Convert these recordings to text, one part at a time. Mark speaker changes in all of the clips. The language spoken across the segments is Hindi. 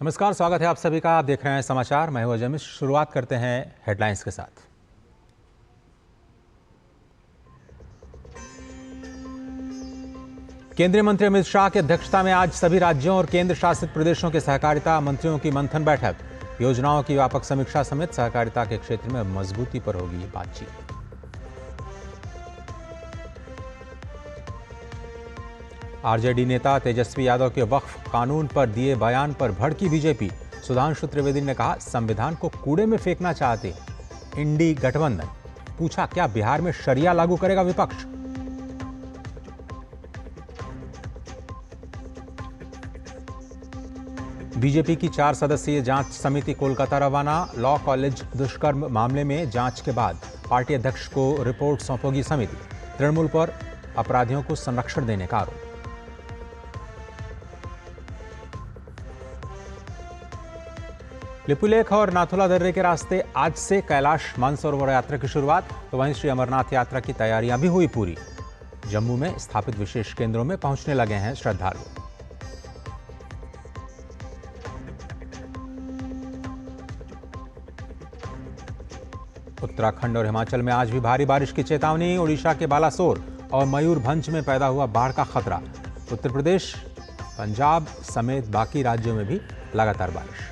Speaker 1: नमस्कार, स्वागत है आप सभी का। आप देख रहे हैं समाचार। मैं हूं अजय मिश्र। शुरुआत करते हैं हेडलाइंस के साथ। केंद्रीय मंत्री अमित शाह की अध्यक्षता में आज सभी राज्यों और केंद्र शासित प्रदेशों के सहकारिता मंत्रियों की मंथन बैठक। योजनाओं की व्यापक समीक्षा समेत सहकारिता के क्षेत्र में मजबूती पर होगी बातचीत। आरजेडी नेता तेजस्वी यादव के वक्फ कानून पर दिए बयान पर भड़की बीजेपी। सुधांशु त्रिवेदी ने कहा, संविधान को कूड़े में फेंकना चाहते इंडी गठबंधन। पूछा, क्या बिहार में शरिया लागू करेगा विपक्ष? बीजेपी की 4 सदस्यीय जांच समिति कोलकाता रवाना। लॉ कॉलेज दुष्कर्म मामले में जांच के बाद पार्टी अध्यक्ष को रिपोर्ट सौंपेगी समिति। तृणमूल पर अपराधियों को संरक्षण देने का आरोप। लिपुलेख और नाथुला दर्रे के रास्ते आज से कैलाश मानसरोवर यात्रा की शुरुआत। तो वहीं श्री अमरनाथ यात्रा की तैयारियां भी हुई पूरी। जम्मू में स्थापित विशेष केंद्रों में पहुंचने लगे हैं श्रद्धालु। उत्तराखंड और हिमाचल में आज भी भारी बारिश की चेतावनी। ओडिशा के बालासोर और मयूरभंज में पैदा हुआ बाढ़ का खतरा। उत्तर प्रदेश, पंजाब समेत बाकी राज्यों में भी लगातार बारिश।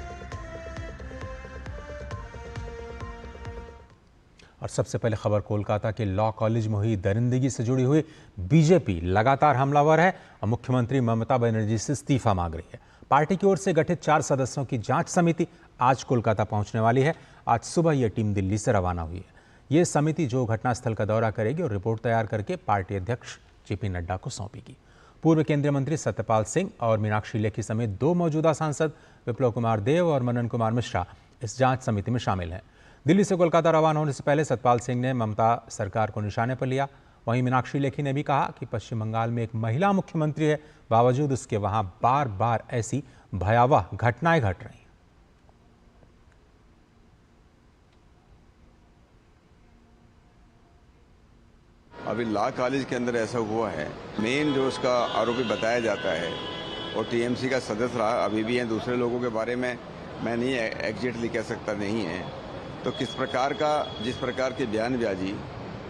Speaker 1: और सबसे पहले खबर कोलकाता के लॉ कॉलेज में हुई दरिंदगी से जुड़ी हुई। बीजेपी लगातार हमलावर है और मुख्यमंत्री ममता बनर्जी से इस्तीफा मांग रही है। पार्टी की ओर से गठित 4 सदस्यों की जांच समिति आज कोलकाता पहुंचने वाली है। आज सुबह यह टीम दिल्ली से रवाना हुई है। यह समिति जो घटनास्थल का दौरा करेगी और रिपोर्ट तैयार करके पार्टी अध्यक्ष जेपी नड्डा को सौंपेगी। पूर्व केंद्रीय मंत्री सत्यपाल सिंह और मीनाक्षी लेखी समेत 2 मौजूदा सांसद विप्लव कुमार देव और मनन कुमार मिश्रा इस जांच समिति में शामिल हैं। दिल्ली से कोलकाता रवाना होने से पहले सतपाल सिंह ने ममता सरकार को निशाने पर लिया। वहीं मीनाक्षी लेखी ने भी कहा कि पश्चिम बंगाल में एक महिला मुख्यमंत्री है, बावजूद उसके वहां बार बार ऐसी भयावह घटनाएं घट रही हैं।
Speaker 2: अभी लॉ कॉलेज के अंदर ऐसा हुआ है। मेन जो उसका आरोपी बताया जाता है और टीएमसी का सदस्य रहा, अभी भी हैं। दूसरे लोगों के बारे में मैं नहीं एग्जैक्टली कह सकता नहीं है। तो किस प्रकार का, जिस प्रकार की बयानबाजी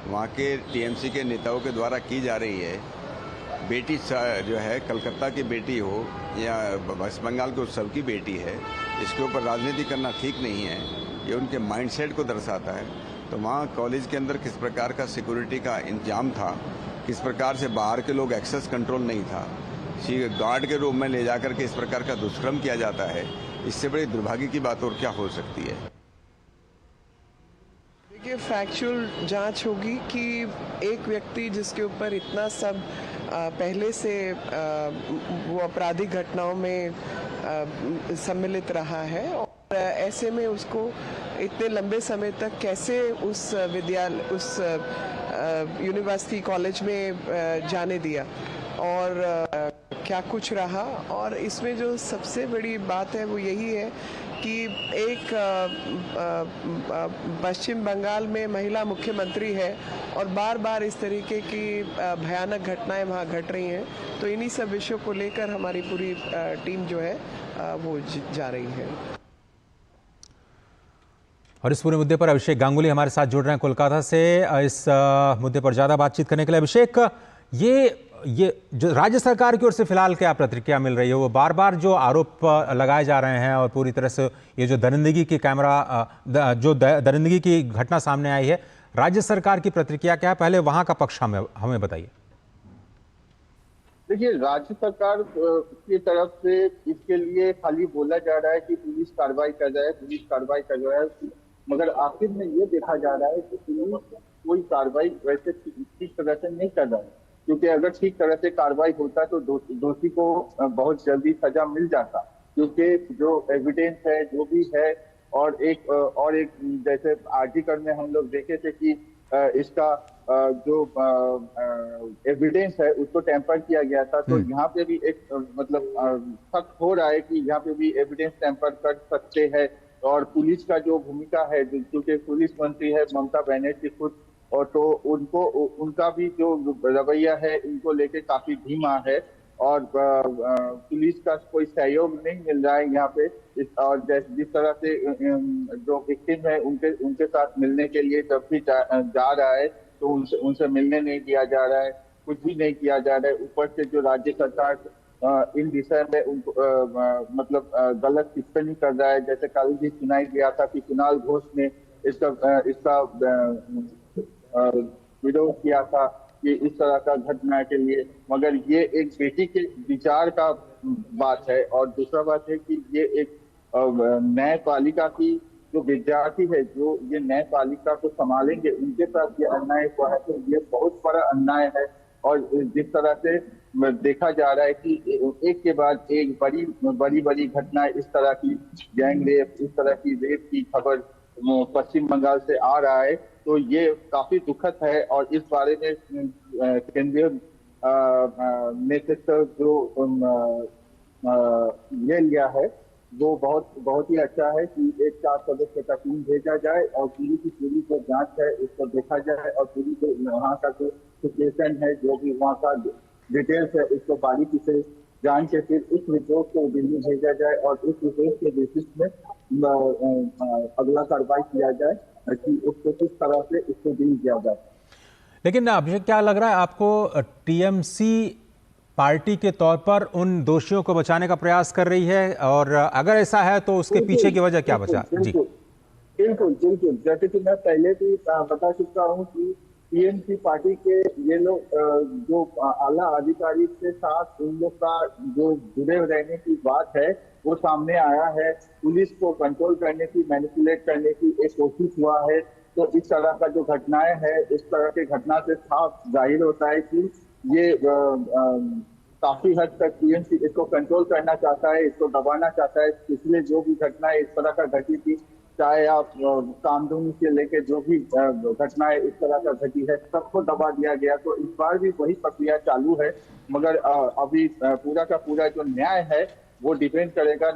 Speaker 2: वहाँ के टीएमसी के नेताओं के द्वारा की जा रही है, बेटी जो है कलकत्ता की बेटी हो या वेस्ट बंगाल के उत्सव की बेटी है, इसके ऊपर राजनीति करना ठीक नहीं है। ये उनके माइंडसेट को दर्शाता है। तो वहाँ कॉलेज के अंदर किस प्रकार का सिक्योरिटी का इंतजाम था, किस प्रकार से बाहर के लोग एक्सेस कंट्रोल नहीं था, गार्ड के रूप में ले जाकर के इस प्रकार का दुष्कर्म किया जाता है, इससे बड़ी दुर्भाग्य की बात और क्या हो सकती है।
Speaker 3: देखिए, फैक्चुअल जांच होगी कि एक व्यक्ति जिसके ऊपर इतना सब पहले से वो आपराधिक घटनाओं में सम्मिलित रहा है और ऐसे में उसको इतने लंबे समय तक कैसे उस यूनिवर्सिटी कॉलेज में जाने दिया और क्या कुछ रहा। और इसमें जो सबसे बड़ी बात है वो यही है कि एक पश्चिम बंगाल में महिला मुख्यमंत्री है और बार बार इस तरीके की भयानक घटनाएं वहाँ घट रही हैं। तो इन्हीं सब विषयों को लेकर हमारी पूरी टीम जो है वो जा रही है।
Speaker 1: और इस पूरे मुद्दे पर अभिषेक गांगुली हमारे साथ जुड़ रहे हैं कोलकाता से। इस मुद्दे पर ज्यादा बातचीत करने के लिए अभिषेक, ये जो राज्य सरकार की ओर से फिलहाल क्या प्रतिक्रिया मिल रही है? वो बार बार जो आरोप लगाए जा रहे हैं और पूरी तरह से ये जो दरिंदगी की दरिंदगी की घटना सामने आई है, राज्य सरकार की प्रतिक्रिया क्या है? पहले वहां का पक्ष हमें बताइए।
Speaker 4: देखिए, राज्य सरकार की तरफ से इसके लिए खाली बोला जा रहा है कि पुलिस कार्रवाई कर रहा है, पुलिस कार्रवाई कर रहा है, मगर आखिर में ये देखा जा रहा है कि पुलिस कोई कार्रवाई वैसे ठीक तरह से नहीं कर रहा है। क्योंकि अगर ठीक तरह से कार्रवाई होता तो दोषी को बहुत जल्दी सजा मिल जाता। क्योंकि जो एविडेंस है, जो भी है, और एक जैसे आर्टिकल में हम लोग देखे थे कि इसका जो एविडेंस है उसको टेम्पर किया गया था। तो यहाँ पे भी एक मतलब शक हो रहा है कि यहाँ पे भी एविडेंस टेम्पर कर सकते हैं। और पुलिस का जो भूमिका है, क्योंकि पुलिस मंत्री है ममता बनर्जी खुद, और तो उनका भी जो रवैया है इनको लेके काफी धीमा है। और पुलिस का कोई सहयोग नहीं मिल रहा है यहाँ पे। और जिस तरह से जो विक्टिम है उनके उनके साथ मिलने के लिए जब भी जा रहा है तो उनसे उनसे मिलने नहीं दिया जा रहा है, कुछ भी नहीं किया जा रहा है। ऊपर से जो राज्य सरकार इन विषय में उनको मतलब गलत टिप्पणी कर रहा है। जैसे कल भी सुनाई गया था कि कुणाल घोष ने इसका विरोध किया था कि इस तरह का घटना के लिए, मगर ये एक बेटी के विचार का बात है। और दूसरा बात है कि ये एक न्यायपालिका की जो विद्यार्थी है, जो ये न्यायपालिका को संभालेंगे, उनके साथ ये अन्याय हुआ है, तो ये बहुत बड़ा अन्याय है। और जिस तरह से देखा जा रहा है कि एक के बाद एक बड़ी घटना इस तरह की गैंग रेप, इस तरह की रेप की खबर पश्चिम बंगाल से आ रहा है, तो ये काफी दुखद है। और इस बारे में केंद्रीय नेतृत्व जो ये लिया है वो बहुत ही अच्छा है कि एक 4 सदस्य का टीम भेजा जाए और पूरी की पूरी जो जांच है उसको देखा जाए और पूरी जो वहाँ का जो सिचुएशन है, जो भी वहाँ का डिटेल्स है, उसको बारीकी से जान के फिर उस रिपोर्ट को दिल्ली भेजा जाए और उस रिपोर्ट के बेसिस में अगला कार्रवाई किया जाए कि उसको किस तरह से इसको डील किया जाए।
Speaker 1: लेकिन अभिषेक, क्या लग रहा है आपको, टीएमसी पार्टी के तौर पर उन दोषियों को बचाने का प्रयास कर रही है, और अगर ऐसा है तो उसके पीछे की वजह क्या बचा? जी
Speaker 4: बिल्कुल। जैसे कि मैं पहले भी बता चुका हूँ कि टीएमसी पार्टी के ये लोग जो आला अधिकारी के साथ उन लोग का जो जुड़े रहने की बात है वो सामने आया है। पुलिस को कंट्रोल करने की, मैनिपुलेट करने की एक कोशिश हुआ है। तो इस तरह का जो घटनाएं है, इस तरह के घटना से साफ जाहिर होता है कि ये काफी हद तक टीएमसी इसको कंट्रोल करना चाहता है, इसको दबाना चाहता है। पिछले जो भी घटनाएं इस तरह का घटी थी, चाहे आप कामधुनी से लेके जो भी घटनाएं इस तरह का घटी है, सबको दबा दिया गया। तो इस बार भी वही प्रक्रिया चालू है, मगर अभी पूरा का पूरा जो न्याय है वो डिपेंड करेगा।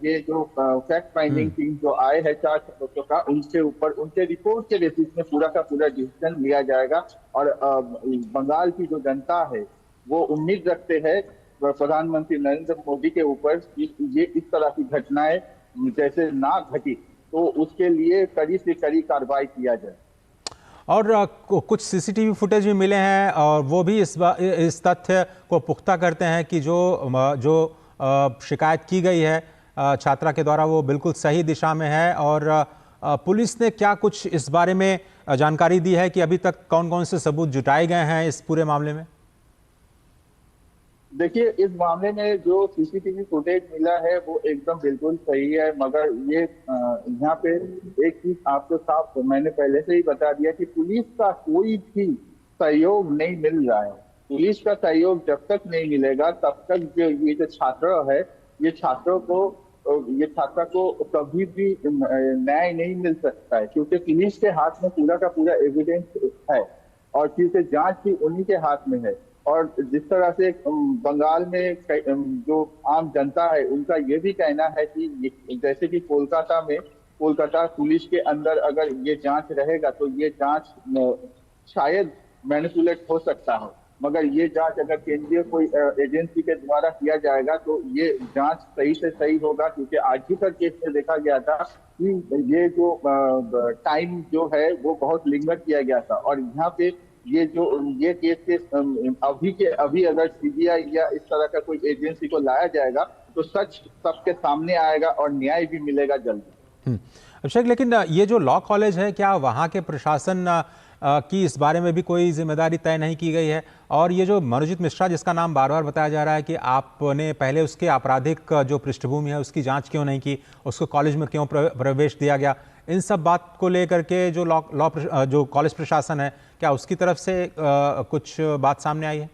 Speaker 4: ये जो फैक्ट फाइंडिंग टीम जो आए हैं 4 सदस्यों का, उनके ऊपर उनके रिपोर्ट के बेसिस में पूरा का पूरा डिसीजन लिया जाएगा। और बंगाल की जो जनता है वो उम्मीद रखते हैं प्रधानमंत्री नरेंद्र मोदी के ऊपर कि ये इस तरह की घटनाएं जैसे ना घटी, तो उसके लिए कड़ी से कड़ी कार्रवाई किया जाए।
Speaker 1: और कुछ सीसीटीवी फुटेज भी मिले हैं और वो भी इस तथ्य को पुख्ता करते हैं कि जो शिकायत की गई है छात्रा के द्वारा वो बिल्कुल सही दिशा में है। और पुलिस ने क्या कुछ इस बारे में जानकारी दी है कि अभी तक कौन कौन से सबूत जुटाए गए हैं इस पूरे मामले में?
Speaker 4: देखिए, इस मामले में जो सीसीटीवी फुटेज मिला है वो एकदम बिल्कुल सही है, मगर ये यहाँ पे एक चीज आपको साफ मैंने पहले से ही बता दिया कि पुलिस का कोई भी सहयोग नहीं मिल रहा है। पुलिस का सहयोग जब तक नहीं मिलेगा तब तक जो ये जो छात्र है, ये छात्रा को कभी भी न्याय नहीं मिल सकता है, क्योंकि पुलिस के हाथ में पूरा का पूरा एविडेंस है और क्योंकि जांच भी उन्हीं के हाथ में है। और जिस तरह से बंगाल में जो आम जनता है उनका ये भी कहना है कि जैसे कि कोलकाता पुलिस के अंदर अगर ये जांच रहेगा तो ये जांच शायद मैनिपुलेट हो सकता है, मगर ये जांच अगर केंद्रीय कोई एजेंसी के द्वारा किया जाएगा तो ये जांच सही से सही होगा। क्योंकि आज ही तक केस में देखा गया था कि ये जो टाइम जो है वो बहुत लिंगर किया गया था। और यहाँ पे ये केस के अभी अगर सीबीआई या इस तरह का कोई एजेंसी को लाया जाएगा तो सच सबके सामने आएगा और न्याय भी मिलेगा जल्दी।
Speaker 1: अभिषेक, लेकिन ये जो लॉ कॉलेज है, क्या वहाँ के प्रशासन की इस बारे में भी कोई जिम्मेदारी तय नहीं की गई है? और ये जो मनोजीत मिश्रा जिसका नाम बार बार बताया जा रहा है कि आपने पहले उसके आपराधिक जो पृष्ठभूमि है उसकी जांच क्यों नहीं की, उसको कॉलेज में क्यों प्रवेश दिया गया, इन सब बात को लेकर के जो कॉलेज प्रशासन है, क्या उसकी तरफ से कुछ बात सामने आई है?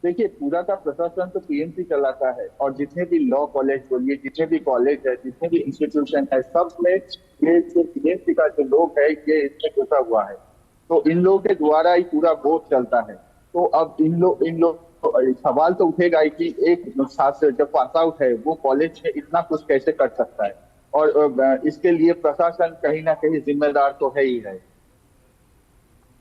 Speaker 4: देखिए, पूरा का प्रशासन तो टीएमसी चलाता है और जितने भी लॉ कॉलेज बोलिए, जितने भी कॉलेज है, जितने भी इंस्टीट्यूशन है, सब में ये जो टीएमसी का जो लोग है ये इसमें जुटा हुआ है। तो इन लोगों के द्वारा ही पूरा बोर्ड चलता है। तो अब इन लोग सवाल तो उठेगा कि एक छात्र जब पास आउट है वो कॉलेज में इतना कुछ कैसे कर सकता है, और इसके लिए प्रशासन कहीं ना कहीं जिम्मेदार तो है ही है।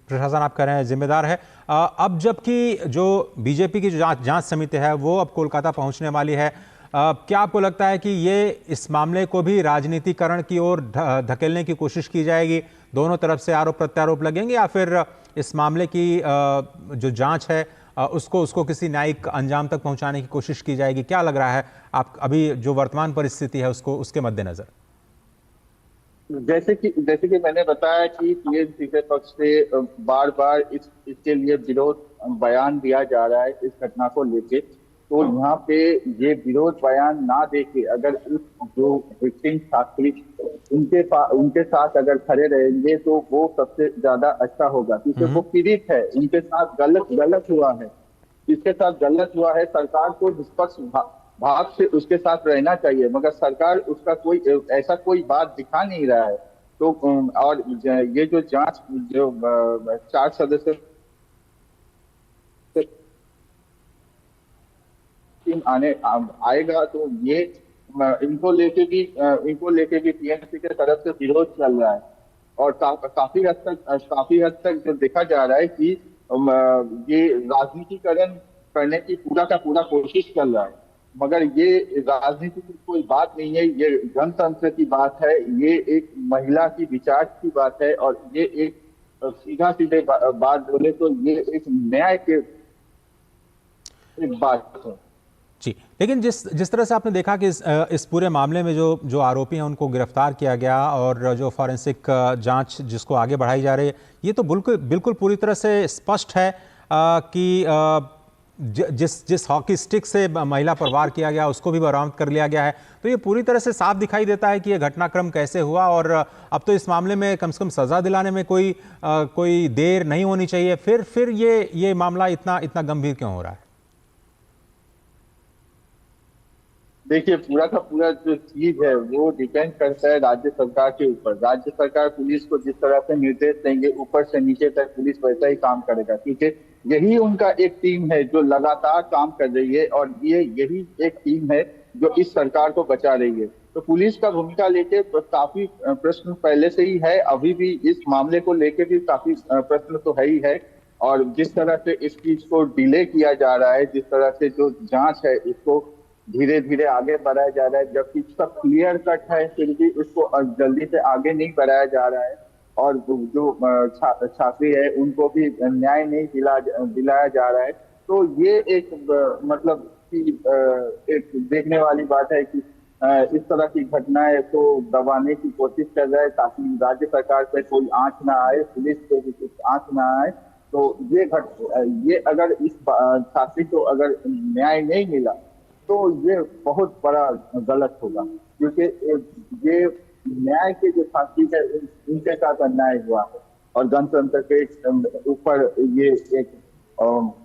Speaker 1: प्रशासन आप कह रहे हैं जिम्मेदार है। अब जबकि जो बीजेपी की जो जांच समिति है वो अब कोलकाता पहुंचने वाली है, क्या आपको लगता है कि ये इस मामले को भी राजनीतिकरण की ओर धकेलने की कोशिश की जाएगी, दोनों तरफ से आरोप प्रत्यारोप लगेंगे, या फिर इस मामले की जो जांच है उसको किसी न्यायिक अंजाम तक पहुंचाने की कोशिश की जाएगी? क्या लग रहा है आप अभी जो वर्तमान परिस्थिति है उसके मद्देनजर?
Speaker 4: जैसे कि मैंने बताया कि टीएमसी के पक्ष से बार बार इसके लिए विरोध बयान दिया जा रहा है इस घटना को लेके। तो यहाँ पे ये विरोध बयान ना देके अगर उस जो विक्टिम छात्री उनके साथ अगर खड़े रहेंगे तो वो सबसे ज्यादा अच्छा होगा, क्योंकि वो पीड़ित है, उनके साथ गलत हुआ है, इसके साथ गलत हुआ है। सरकार को निष्पक्ष भाव से उसके साथ रहना चाहिए, मगर सरकार उसका कोई बात दिखा नहीं रहा है। तो और ये जो जांच जो 4 सदस्य टीम आएगा तो ये इनको लेके भी टीएमसी के तरफ से विरोध चल रहा है। और काफी हद तक जो देखा जा रहा है कि ये राजनीतिकरण करने की पूरा का पूरा कोशिश चल रहा है, मगर ये राजनीति की कोई बात नहीं है, ये गणतंत्र की बात है, ये एक महिला की विचार की बात है, और ये एक सीधे बात बोले तो ये एक न्याय के एक बात है
Speaker 1: जी। लेकिन जिस तरह से आपने देखा कि इस पूरे मामले में जो आरोपी हैं उनको गिरफ्तार किया गया और जो फॉरेंसिक जांच जिसको आगे बढ़ाई जा रही है, ये तो बिल्कुल पूरी तरह से स्पष्ट है कि जिस हॉकी स्टिक से महिला पर वार किया गया उसको भी बरामद कर लिया गया है। तो ये पूरी तरह से साफ दिखाई देता है कि ये घटनाक्रम कैसे हुआ, और अब तो इस मामले में कम से कम सजा दिलाने में कोई देर नहीं होनी चाहिए। फिर ये मामला इतना गंभीर क्यों हो रहा है?
Speaker 4: देखिए, पूरा का पूरा जो चीज है वो डिपेंड करता है राज्य सरकार के ऊपर। राज्य सरकार पुलिस को जिस तरह से निर्देश देंगे ऊपर से नीचे तक पुलिस वैसा ही काम करेगा, ठीक है। यही उनका एक टीम है जो लगातार काम कर रही है, और यही एक टीम है जो इस सरकार को बचा रही है। तो पुलिस का भूमिका लेके काफी प्रश्न पहले से ही है, अभी भी इस मामले को लेके भी काफी प्रश्न तो है ही है। और जिस तरह से इस चीज को डिले किया जा रहा है, जिस तरह से जो जांच है इसको धीरे धीरे आगे बढ़ाया जा रहा है, जबकि सब क्लियर कट है फिर भी उसको जल्दी से आगे नहीं बढ़ाया जा रहा है। और जो छात्री है उनको भी न्याय नहीं दिलाया जा रहा है। तो ये एक मतलब कि एक देखने वाली बात है कि इस तरह की घटनाएं को दबाने की कोशिश कर रहा है ताकि राज्य सरकार पे कोई आंच ना आए, पुलिस पे भी कुछ आंच ना आए। तो ये अगर इस छात्री को अगर न्याय नहीं मिला तो ये बहुत बड़ा गलत होगा, क्योंकि ये न्याय के जो छात्री है उनके साथ अन्याय हुआ है, और गणतंत्र के ऊपर ये एक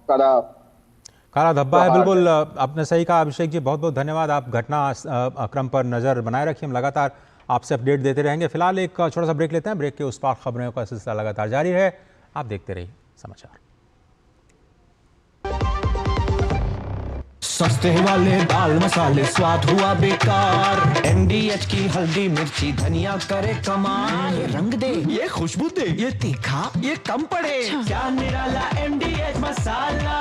Speaker 1: काला धब्बा है। बिल्कुल आपने सही कहा अभिषेक जी, बहुत बहुत धन्यवाद। आप घटना क्रम पर नजर बनाए रखिए, हम लगातार आपसे अपडेट देते रहेंगे। फिलहाल एक छोटा सा ब्रेक लेते हैं, ब्रेक के उस पार खबरों का सिलसिला लगातार जारी है, आप देखते रहिए समाचार।
Speaker 5: सस्ते वाले दाल मसाले स्वाद हुआ बेकार, एमडीएच की हल्दी मिर्ची धनिया करे कमाल, ये रंग दे, ये खुशबू दे, ये तीखा, ये कम पड़े, क्या निराला एमडीएच मसाला।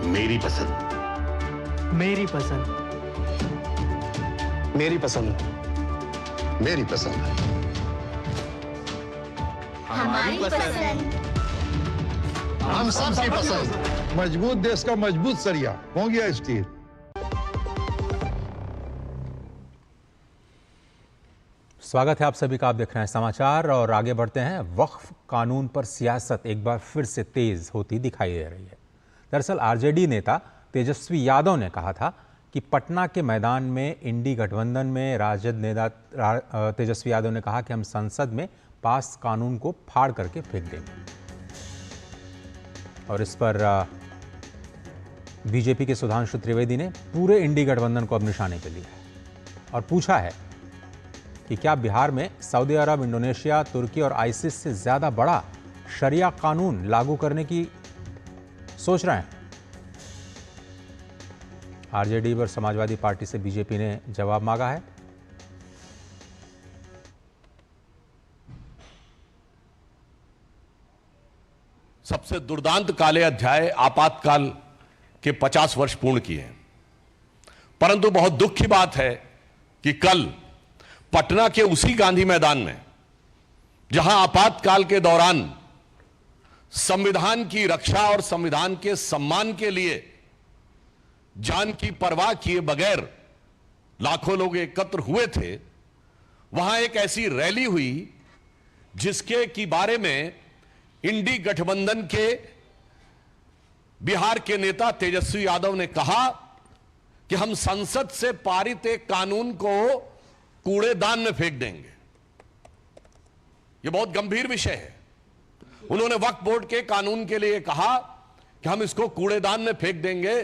Speaker 6: मेरी पसंद,
Speaker 5: मेरी पसंद,
Speaker 6: मेरी पसंद, मेरी पसंद,
Speaker 7: हमारी पसंद,
Speaker 6: हम सबकी पसंद।
Speaker 8: मजबूत देश का मजबूत सरिया हो गया स्टील।
Speaker 1: स्वागत है आप सभी का, आप देख रहे हैं समाचार और आगे बढ़ते हैं। वक्फ कानून पर सियासत एक बार फिर से तेज होती दिखाई दे रही है। दरअसल आरजेडी नेता तेजस्वी यादव ने कहा था कि पटना के मैदान में इंडी गठबंधन में राजद नेता तेजस्वी यादव ने कहा कि हम संसद में पास कानून को फाड़ करके फेंक देंगे, और इस पर बीजेपी के सुधांशु त्रिवेदी ने पूरे इंडी गठबंधन को अब निशाने पे लिया है और पूछा है कि क्या बिहार में सऊदी अरब, इंडोनेशिया, तुर्की और आईसिस से ज्यादा बड़ा शरिया कानून लागू करने की सोच रहे हैं। आरजेडी और समाजवादी पार्टी से बीजेपी ने जवाब मांगा है।
Speaker 9: सबसे दुर्दांत काले अध्याय आपातकाल के 50 वर्ष पूर्ण किए हैं। परंतु बहुत दुख की बात है कि कल पटना के उसी गांधी मैदान में, जहां आपातकाल के दौरान संविधान की रक्षा और संविधान के सम्मान के लिए जान की परवाह किए बगैर लाखों लोग एकत्र हुए थे, वहां एक ऐसी रैली हुई जिसके की बारे में इंडी गठबंधन के बिहार के नेता तेजस्वी यादव ने कहा कि हम संसद से पारित एक कानून को कूड़ेदान में फेंक देंगे। यह बहुत गंभीर विषय है। उन्होंने वक्फ बोर्ड के कानून के लिए कहा कि हम इसको कूड़ेदान में फेंक देंगे।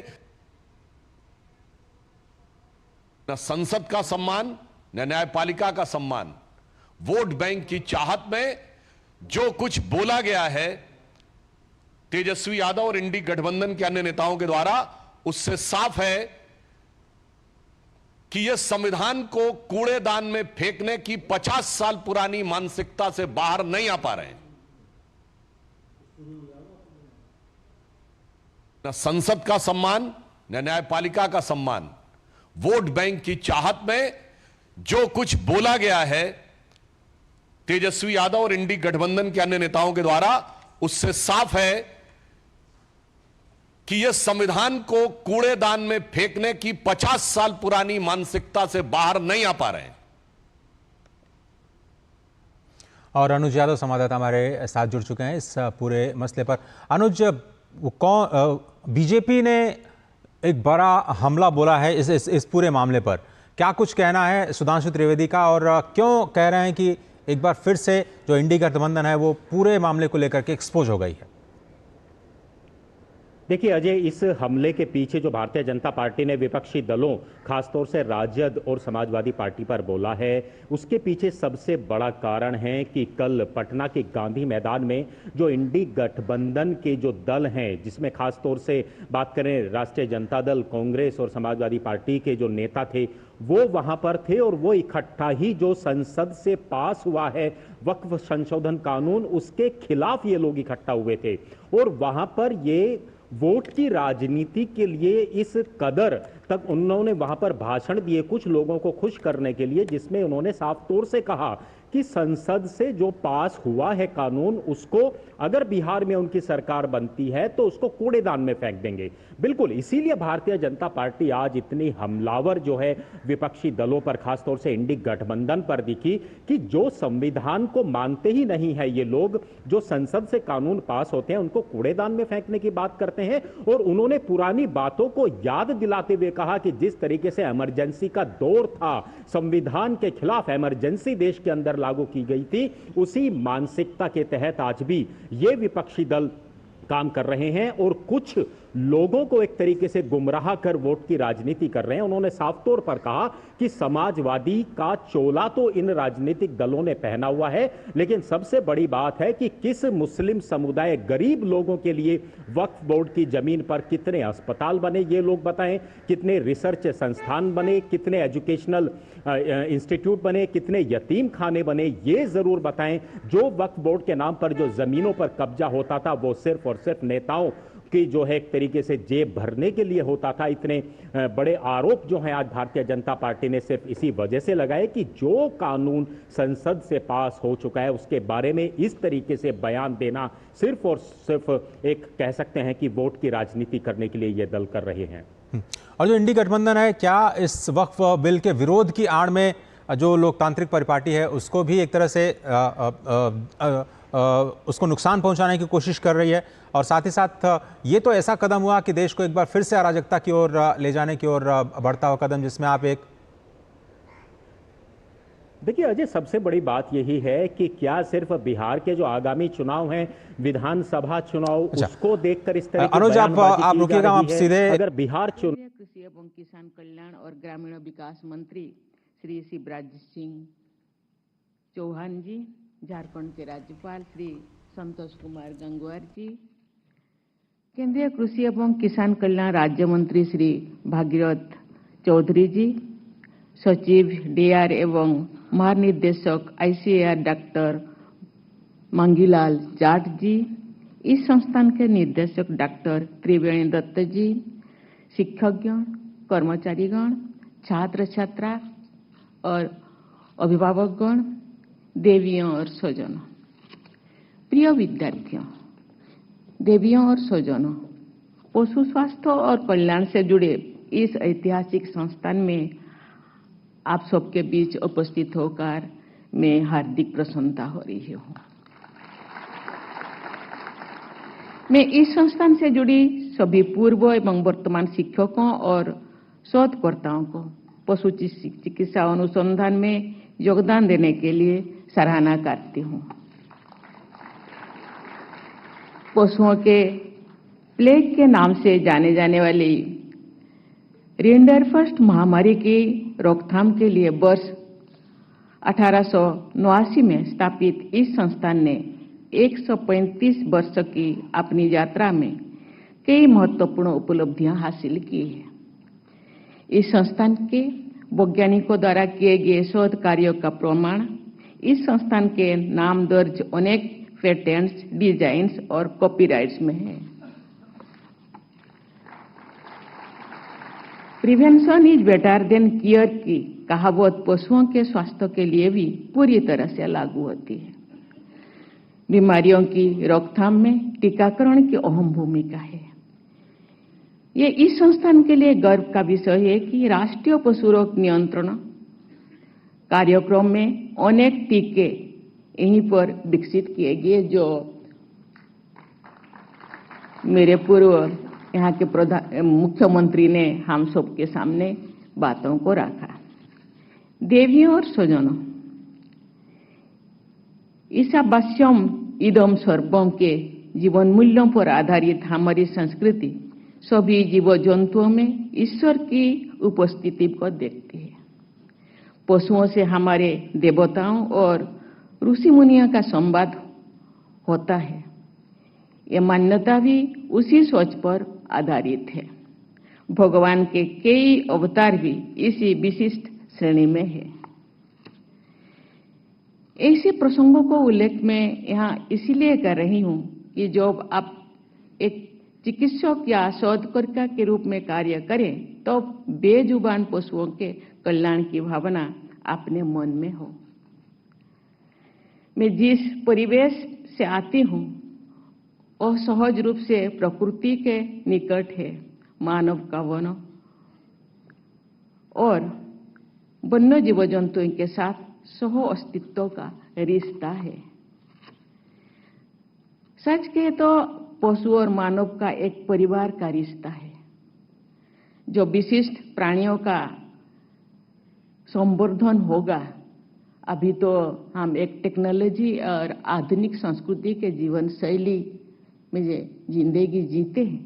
Speaker 9: न संसद का सम्मान, न न्यायपालिका का सम्मान, वोट बैंक की चाहत में जो कुछ बोला गया है तेजस्वी यादव और इंडी गठबंधन के अन्य नेताओं के द्वारा, उससे साफ है कि यह संविधान को कूड़ेदान में फेंकने की 50 साल पुरानी मानसिकता से बाहर नहीं आ पा रहे हैं। न संसद का सम्मान, न न्यायपालिका का सम्मान, वोट बैंक की चाहत में जो कुछ बोला गया है तेजस्वी यादव और इंडी गठबंधन के अन्य नेताओं के द्वारा, उससे साफ है कि यह संविधान को कूड़ेदान में फेंकने की 50 साल पुरानी मानसिकता से बाहर नहीं आ पा रहे हैं।
Speaker 1: और अनुज यादव संवाददाता हमारे साथ जुड़ चुके हैं इस पूरे मसले पर। अनुज, बीजेपी ने एक बड़ा हमला बोला है इस पूरे मामले पर, क्या कुछ कहना है सुधांशु त्रिवेदी का, और क्यों कह रहे हैं कि एक बार फिर से जो इंडी गठबंधन है वो पूरे मामले को लेकर के एक्सपोज हो गई है?
Speaker 10: देखिए अजय, इस हमले के पीछे जो भारतीय जनता पार्टी ने विपक्षी दलों, खासतौर से राजद और समाजवादी पार्टी पर बोला है, उसके पीछे सबसे बड़ा कारण है कि कल पटना के गांधी मैदान में जो इंडी गठबंधन के जो दल हैं, जिसमें खासतौर से बात करें राष्ट्रीय जनता दल, कांग्रेस और समाजवादी पार्टी के जो नेता थे, वो वहां पर थे और वो इकट्ठा ही जो संसद से पास हुआ है वक्फ संशोधन कानून, उसके खिलाफ ये लोग इकट्ठा हुए थे। और वहां पर ये वोट की राजनीति के लिए इस कदर तक उन्होंने वहां पर भाषण दिए कुछ लोगों को खुश करने के लिए, जिसमें उन्होंने साफ तौर से कहा कि संसद से जो पास हुआ है कानून, उसको अगर बिहार में उनकी सरकार बनती है तो उसको कूड़ेदान में फेंक देंगे। बिल्कुल इसीलिए भारतीय जनता पार्टी आज इतनी हमलावर जो है विपक्षी दलों पर, खासतौर से इंडी गठबंधन पर दिखी कि जो संविधान को मानते ही नहीं है ये लोग, जो संसद से कानून पास होते हैं उनको कूड़ेदान में फेंकने की बात करते हैं। और उन्होंने पुरानी बातों को याद दिलाते हुए कहा कि जिस तरीके से इमरजेंसी का दौर था, संविधान के खिलाफ इमरजेंसी देश के अंदर लागू की गई थी, उसी मानसिकता के तहत आज भी ये विपक्षी दल काम कर रहे हैं और कुछ लोगों को एक तरीके से गुमराह कर वोट की राजनीति कर रहे हैं। उन्होंने साफ तौर पर कहा कि समाजवादी का चोला तो इन राजनीतिक दलों ने पहना हुआ है, लेकिन सबसे बड़ी बात है कि किस मुस्लिम समुदाय, गरीब लोगों के लिए वक्फ बोर्ड की जमीन पर कितने अस्पताल बने ये लोग बताएं, कितने रिसर्च संस्थान बने, कितने एजुकेशनल इंस्टीट्यूट बने, कितने यतीम खाने बने, ये जरूर बताएं। जो वक्फ बोर्ड के नाम पर जो जमीनों पर कब्जा होता था वो सिर्फ और सिर्फ नेताओं कि जो है एक तरीके से जेब भरने के लिए होता था। इतने बड़े आरोप जो हैं आज भारतीय जनता पार्टी ने सिर्फ इसी वजह से लगाए कि जो कानून संसद से पास हो चुका है उसके बारे में इस तरीके से बयान देना सिर्फ और सिर्फ एक कह सकते हैं कि वोट की राजनीति करने के लिए ये दल कर रहे हैं।
Speaker 1: और जो इंडी गठबंधन है, क्या इस वक्फ बिल के विरोध की आड़ में जो लोकतांत्रिक परिपाटी है उसको भी एक तरह से उसको नुकसान पहुंचाने की कोशिश कर रही है? और साथ ही साथ ये तो ऐसा कदम हुआ कि देश को एक बार फिर से अराजकता की ओर ले जाने की ओर बढ़ता हुआ कदम, जिसमें आप एक
Speaker 10: देखिए अजय, सबसे बड़ी बात यही है कि क्या सिर्फ बिहार के जो आगामी चुनाव हैं, विधानसभा चुनाव, उसको देखकर इस तरह
Speaker 1: अनुज आप रुकिएगा, आप सीधे
Speaker 10: अगर बिहार चुनाव।
Speaker 11: कृषि एवं किसान कल्याण और ग्रामीण विकास मंत्री श्री शिवराज सिंह चौहान जी, झारखंड के राज्यपाल श्री संतोष कुमार गंगवार जी, केंद्रीय कृषि एवं किसान कल्याण राज्य मंत्री श्री भागीरथ चौधरी जी, सचिव डीआर एवं महानिदेशक आईसीएआर डॉक्टर मांगीलाल जाट जी, इस संस्थान के निर्देशक डॉक्टर त्रिवेणी दत्त जी, शिक्षकगण, कर्मचारीगण, छात्र छात्रा और अभिभावकगण, देवियों और स्वजनों, प्रिय विद्यार्थियों, देवियों और स्वजनों, पशु स्वास्थ्य और कल्याण से जुड़े इस ऐतिहासिक संस्थान में आप सबके बीच उपस्थित होकर मैं हार्दिक प्रसन्नता हो रही हूँ। मैं इस संस्थान से जुड़ी सभी पूर्व एवं वर्तमान शिक्षकों और शोधकर्ताओं को पशु चिकित्सा अनुसंधान में योगदान देने के लिए सराहना करती हूँ। पशुओं के प्लेग के नाम से जाने जाने वाली रिंडरफस्ट महामारी की रोकथाम के लिए वर्ष 1889 में स्थापित इस संस्थान ने 135 वर्ष की अपनी यात्रा में कई महत्वपूर्ण उपलब्धियां हासिल की हैं। इस संस्थान के वैज्ञानिकों द्वारा किए गए शोध कार्यों का प्रमाण इस संस्थान के नाम दर्ज अनेक पेटेंट्स, डिजाइन्स और कॉपीराइट्स में है। Prevention is better than care की कहावत पशुओं के स्वास्थ्य के लिए भी पूरी तरह से लागू होती है। बीमारियों की रोकथाम में टीकाकरण की अहम भूमिका है। ये इस संस्थान के लिए गर्व का विषय है कि राष्ट्रीय पशु रोग नियंत्रण कार्यक्रम में अनेक टीके यहीं पर विकसित किए गए, जो मेरे पूर्व यहाँ के मुख्यमंत्री ने हम सबके सामने बातों को रखा। देवियों और स्वजनों, ईशावास्यम इदम सर्वम के जीवन मूल्यों पर आधारित हमारी संस्कृति सभी जीव जंतुओं में ईश्वर की उपस्थिति को देखती है। पशुओं से हमारे देवताओं और ऋषि मुनियों का संवाद होता है। ये मान्यता भी उसी सोच पर आधारित है। भगवान के कई अवतार भी इसी विशिष्ट श्रेणी में है। ऐसे प्रसंगों को उल्लेख मैं यहाँ इसलिए कर रही हूँ कि जब आप एक चिकित्सक या शोधकर्ता के रूप में कार्य करें तो बेजुबान पशुओं के कल्याण की भावना अपने मन में हो। मैं जिस परिवेश से आती हूँ और सहज रूप से प्रकृति के निकट है। मानव का वन और वन्य जीव जंतुओं के साथ सह अस्तित्व का रिश्ता है। सच कहे तो पशु और मानव का एक परिवार का रिश्ता है, जो विशिष्ट प्राणियों का संवर्धन होगा। अभी तो हम एक टेक्नोलॉजी और आधुनिक संस्कृति के जीवन शैली में जिंदगी जीते हैं।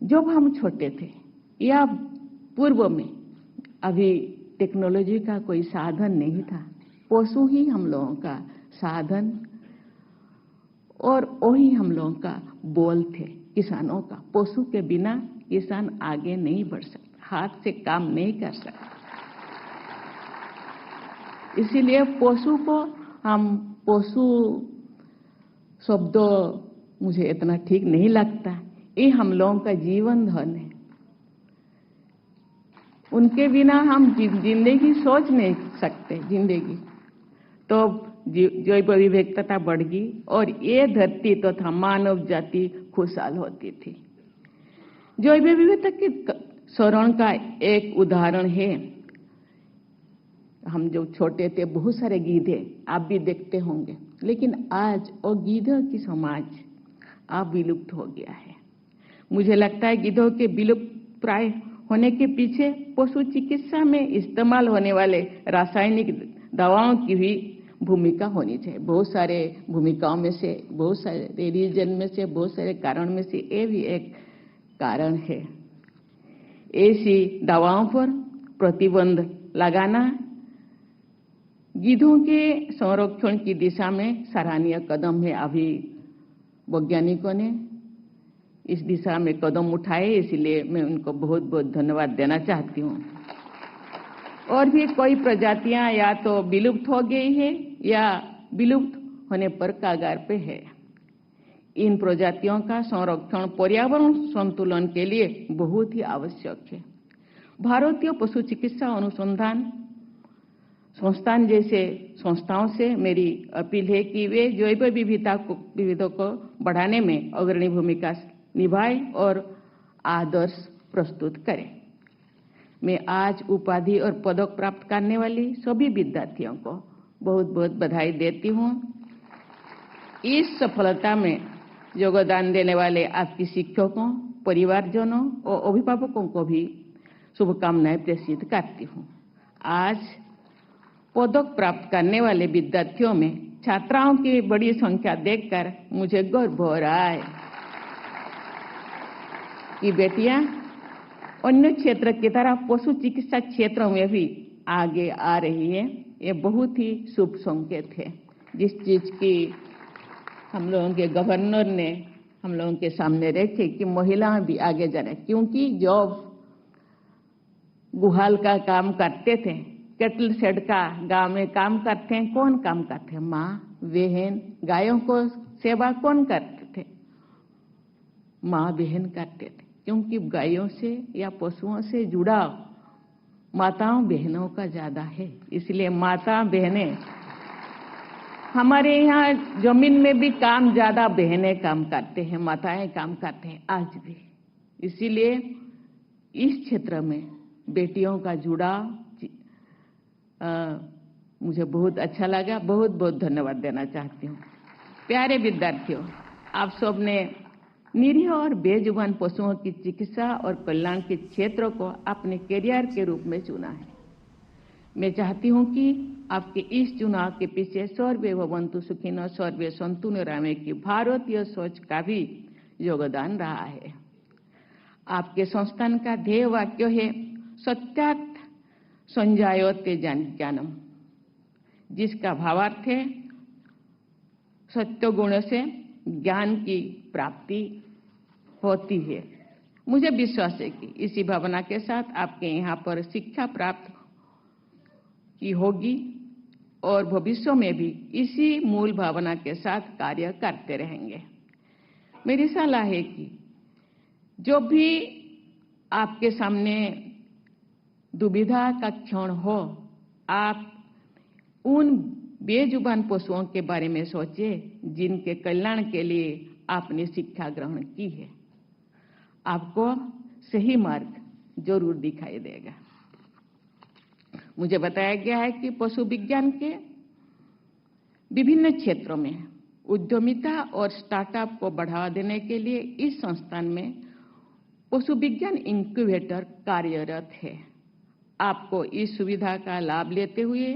Speaker 11: जब हम छोटे थे या पूर्व में अभी टेक्नोलॉजी का कोई साधन नहीं था, पशु ही हम लोगों का साधन और वही हम लोगों का बोल थे किसानों का। पशु के बिना किसान आगे नहीं बढ़ सकता, हाथ से काम नहीं कर सकता। इसीलिए पशु को हम पशु शब्द मुझे इतना ठीक नहीं लगता। ये हम लोगों का जीवन धन है। उनके बिना हम जिंदगी सोच नहीं सकते। जिंदगी तो जैव विविधता बढ़गी और ये धरती तथा मानव जाति खुशहाल होती थी। जैव विविधता के शरण का एक उदाहरण है, हम जब छोटे थे बहुत सारे गीधे आप भी देखते होंगे, लेकिन आज वो गीधों की समाज अब विलुप्त हो गया है। मुझे लगता है गीधों के विलुप्त प्राय होने के पीछे पशु चिकित्सा में इस्तेमाल होने वाले रासायनिक दवाओं की भी भूमिका होनी चाहिए। बहुत सारे भूमिकाओं में से, बहुत सारे रीजन में से, बहुत सारे कारण में से ये भी एक कारण है। ऐसी दवाओं पर प्रतिबंध लगाना गीधों के संरक्षण की दिशा में सराहनीय कदम है। अभी वैज्ञानिकों ने इस दिशा में कदम उठाए, इसलिए मैं उनको बहुत बहुत धन्यवाद देना चाहती हूँ। और भी कोई प्रजातियां या तो विलुप्त हो गई है या विलुप्त होने पर कगार पे है। इन प्रजातियों का संरक्षण पर्यावरण संतुलन के लिए बहुत ही आवश्यक है। भारतीय पशु चिकित्सा अनुसंधान संस्थान जैसे संस्थाओं से मेरी अपील है कि वे जैव विविधता को बढ़ाने में अग्रणी भूमिका निभाएं और आदर्श प्रस्तुत करें। मैं आज उपाधि और पदक प्राप्त करने वाली सभी विद्यार्थियों को बहुत बहुत बधाई देती हूँ। इस सफलता में योगदान देने वाले आपके शिक्षकों, परिवारजनों और अभिभावकों को भी शुभकामनाएं प्रेषित करती हूँ। आज पदक प्राप्त करने वाले विद्यार्थियों में छात्राओं की बड़ी संख्या देखकर मुझे गर्व हो रहा है कि बेटियां अन्य क्षेत्र की तरह पशु चिकित्सा क्षेत्र में भी आगे आ रही है। ये बहुत ही शुभ संकेत है। जिस चीज की हम लोगों के गवर्नर ने हम लोगों के सामने रखे कि महिलाएं भी आगे जा रही, क्योंकि जब गुहाल का काम करते थे, कैटल शेड का गांव में काम करते हैं, कौन काम करते हैं? माँ, बहन। गायों को सेवा कौन करते थे? माँ बहन करते थे, क्योंकि गायों से या पशुओं से जुड़ाव माताओं बहनों का ज्यादा है। इसलिए माता बहनें, हमारे यहाँ जमीन में भी काम ज्यादा बहनें काम करते हैं, माताएं काम करते हैं आज भी। इसीलिए इस क्षेत्र में बेटियों का जुड़ाव मुझे बहुत अच्छा लगा। बहुत बहुत धन्यवाद देना चाहती हूँ। प्यारे विद्यार्थियों, आप सब ने निरीह और बेजुबान पशुओं की चिकित्सा और कल्याण के क्षेत्र को अपने करियर के रूप में चुना है। मैं चाहती हूं कि आपके इस चुनाव के पीछे सर्वे भवन्तु सुखिनः सर्वे सन्तु निरामय की भारतीय सोच का भी योगदान रहा है। आपके संस्थान का ध्येय वाक्य है सत्यात् संजायते ज्ञानम, जिसका भावार्थ है सत्य गुण से ज्ञान की प्राप्ति होती है। मुझे विश्वास है कि इसी भावना के साथ आपके यहाँ पर शिक्षा प्राप्त की होगी और भविष्य में भी इसी मूल भावना के साथ कार्य करते रहेंगे। मेरी सलाह है कि जो भी आपके सामने दुविधा का क्षण हो, आप उन बेजुबान पशुओं के बारे में सोचिए जिनके कल्याण के लिए आपने शिक्षा ग्रहण की है। आपको सही मार्ग जरूर दिखाई देगा। मुझे बताया गया है कि पशु विज्ञान के विभिन्न क्षेत्रों में उद्यमिता और स्टार्टअप को बढ़ावा देने के लिए इस संस्थान में पशु विज्ञान इंक्यूबेटर कार्यरत है। आपको इस सुविधा का लाभ लेते हुए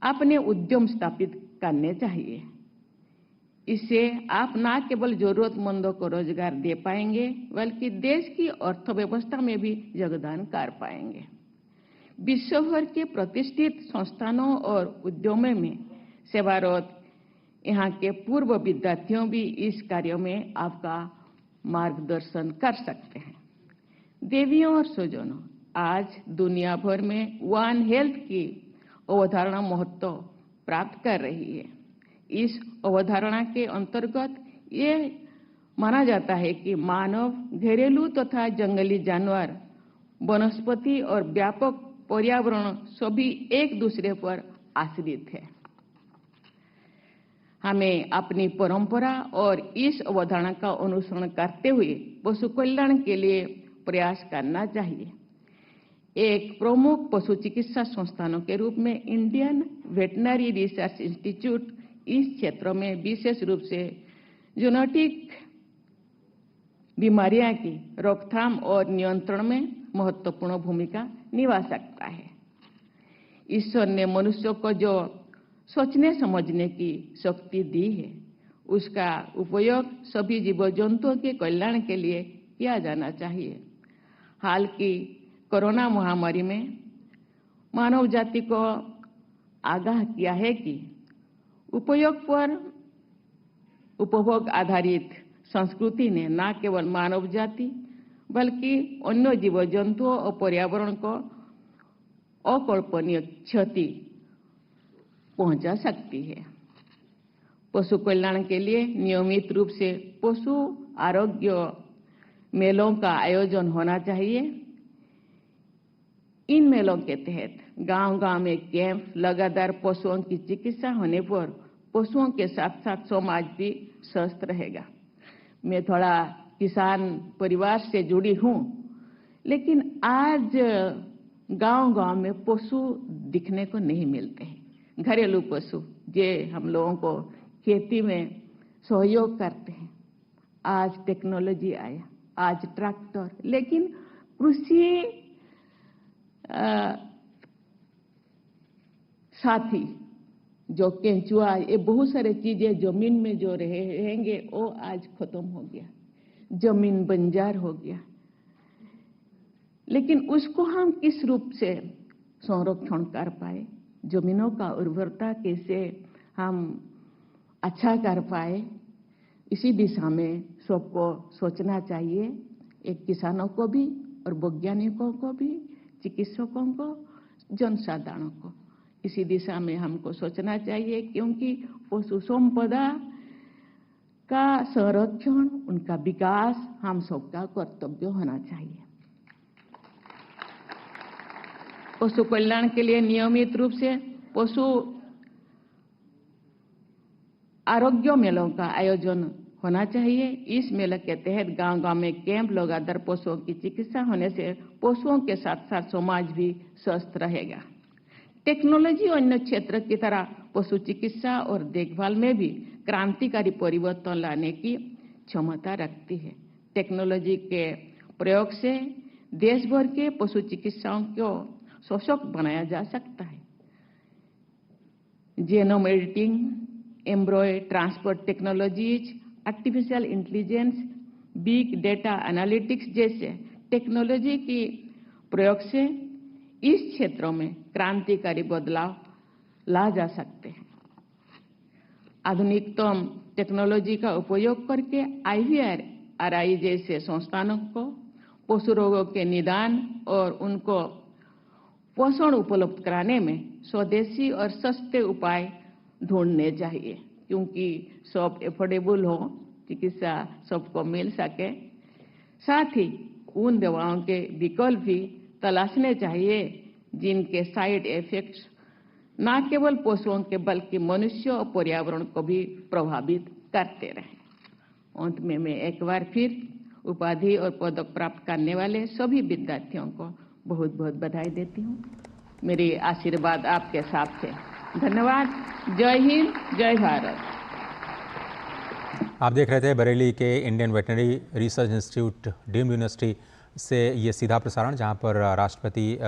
Speaker 11: अपने उद्यम स्थापित करने चाहिए। इससे आप न केवल जरूरतमंदों को रोजगार दे पाएंगे, बल्कि देश की अर्थव्यवस्था में भी योगदान कर पाएंगे। विश्व भर के प्रतिष्ठित संस्थानों और उद्यमों में सेवारत यहाँ के पूर्व विद्यार्थियों भी इस कार्य में आपका मार्गदर्शन कर सकते हैं। देवियों और स्वजनों, आज दुनिया भर में वन हेल्थ की अवधारणा महत्व प्राप्त कर रही है। इस अवधारणा के अंतर्गत ये माना जाता है कि मानव, घरेलू तथा जंगली जानवर, वनस्पति और व्यापक पर्यावरण सभी एक दूसरे पर आश्रित है। हमें अपनी परंपरा और इस अवधारणा का अनुसरण करते हुए पशु कल्याण के लिए प्रयास करना चाहिए। एक प्रमुख पशु चिकित्सा संस्थानों के रूप में इंडियन वेटनरी रिसर्च इंस्टीट्यूट इस क्षेत्र में विशेष रूप से जेनेटिक बीमारियां की रोकथाम और नियंत्रण में महत्वपूर्ण भूमिका निभा सकता है। ईश्वर ने मनुष्य को जो सोचने समझने की शक्ति दी है, उसका उपयोग सभी जीव जंतुओं के कल्याण के लिए किया जाना चाहिए। हाल की कोरोना महामारी में मानव जाति को आगाह किया है कि उपभोग आधारित संस्कृति ने न केवल मानव जाति बल्कि अन्य जीव जंतुओं और पर्यावरण को अकल्पनीय क्षति पहुंचा सकती है। पशु कल्याण के लिए नियमित रूप से पशु आरोग्य मेलों का आयोजन होना चाहिए। इन मेलों के तहत गांव-गांव में कैंप, लगातार पशुओं की चिकित्सा होने पर पशुओं के साथ साथ समाज भी स्वस्थ रहेगा। मैं थोड़ा किसान परिवार से जुड़ी हूं, लेकिन आज गांव-गांव में पशु दिखने को नहीं मिलते हैं। घरेलू पशु जे हम लोगों को खेती में सहयोग करते हैं। आज टेक्नोलॉजी आया, आज ट्रैक्टर, लेकिन कृषि साथी जो केंचुआ, ये बहुत सारे चीजें जमीन में जो रहेंगे वो आज खत्म हो गया, जमीन बंजर हो गया। लेकिन उसको हम किस रूप से संरक्षण कर पाए, जमीनों का उर्वरता कैसे हम अच्छा कर पाए, इसी दिशा में सबको सोचना चाहिए। एक किसानों को भी और वैज्ञानिकों को भी, चिकित्सकों को, जनसाधारण को, इसी दिशा में हमको सोचना चाहिए, क्योंकि पशु संपदा का संरक्षण, उनका विकास हम सबका कर्तव्य होना चाहिए। पशु कल्याण के लिए नियमित रूप से पशु आरोग्य मेलों का आयोजन होना चाहिए। इस मेले के तहत गांव-गांव में कैंप, लगातार पशुओं की चिकित्सा होने से पशुओं के साथ साथ समाज भी स्वस्थ रहेगा। टेक्नोलॉजी अन्य क्षेत्र की तरह पशु चिकित्सा और देखभाल में भी क्रांतिकारी परिवर्तन लाने की क्षमता रखती है। टेक्नोलॉजी के प्रयोग से देश भर के पशु चिकित्साओं को सशक्त बनाया जा सकता है। Genome editing, एम्ब्रॉय transport technologies, artificial intelligence, big data analytics जैसे टेक्नोलॉजी की प्रयोग से इस क्षेत्रों में क्रांतिकारी बदलाव ला जा सकते हैं। आधुनिकतम टेक्नोलॉजी का उपयोग करके IVRI जैसे संस्थानों को पशु रोगों के निदान और उनको पोषण उपलब्ध कराने में स्वदेशी और सस्ते उपाय ढूंढने चाहिए, क्योंकि सब एफोर्डेबल हो, चिकित्सा सबको मिल सके। साथ ही उन दवाओं के विकल्प भी तलाशने चाहिए जिनके साइड इफेक्ट्स न केवल पशुओं के बल्कि मनुष्य और पर्यावरण को भी प्रभावित करते रहें। अंत में मैं एक बार फिर उपाधि और पदक प्राप्त करने वाले सभी विद्यार्थियों को बहुत बहुत बधाई देती हूँ। मेरी आशीर्वाद आपके साथ है। धन्यवाद। जय हिंद, जय भारत।
Speaker 1: आप देख रहे थे बरेली के Indian veterinary research institute deemed university से ये सीधा प्रसारण, जहां पर राष्ट्रपति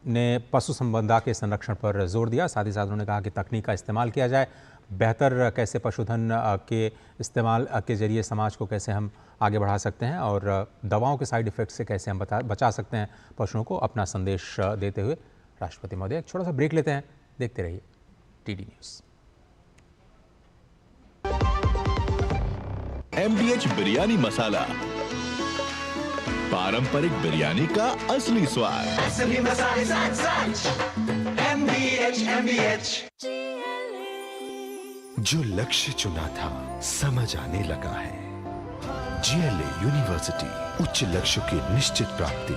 Speaker 1: ने पशु संपदा के संरक्षण पर जोर दिया। साथ ही साथ उन्होंने कहा कि तकनीक का इस्तेमाल किया जाए, बेहतर कैसे पशुधन के इस्तेमाल के जरिए समाज को कैसे हम आगे बढ़ा सकते हैं और दवाओं के साइड इफ़ेक्ट से कैसे हम बचा सकते हैं पशुओं को, अपना संदेश देते हुए राष्ट्रपति महोदय। एक छोटा सा ब्रेक लेते हैं, देखते रहिए TD न्यूज़।
Speaker 12: MDH बिरयानी मसाला, पारंपरिक बिरयानी का असली स्वाद। असली मसाले MDH। जो लक्ष्य चुना था समझ आने लगा है। GLA यूनिवर्सिटी, उच्च लक्ष्य की निश्चित प्राप्ति।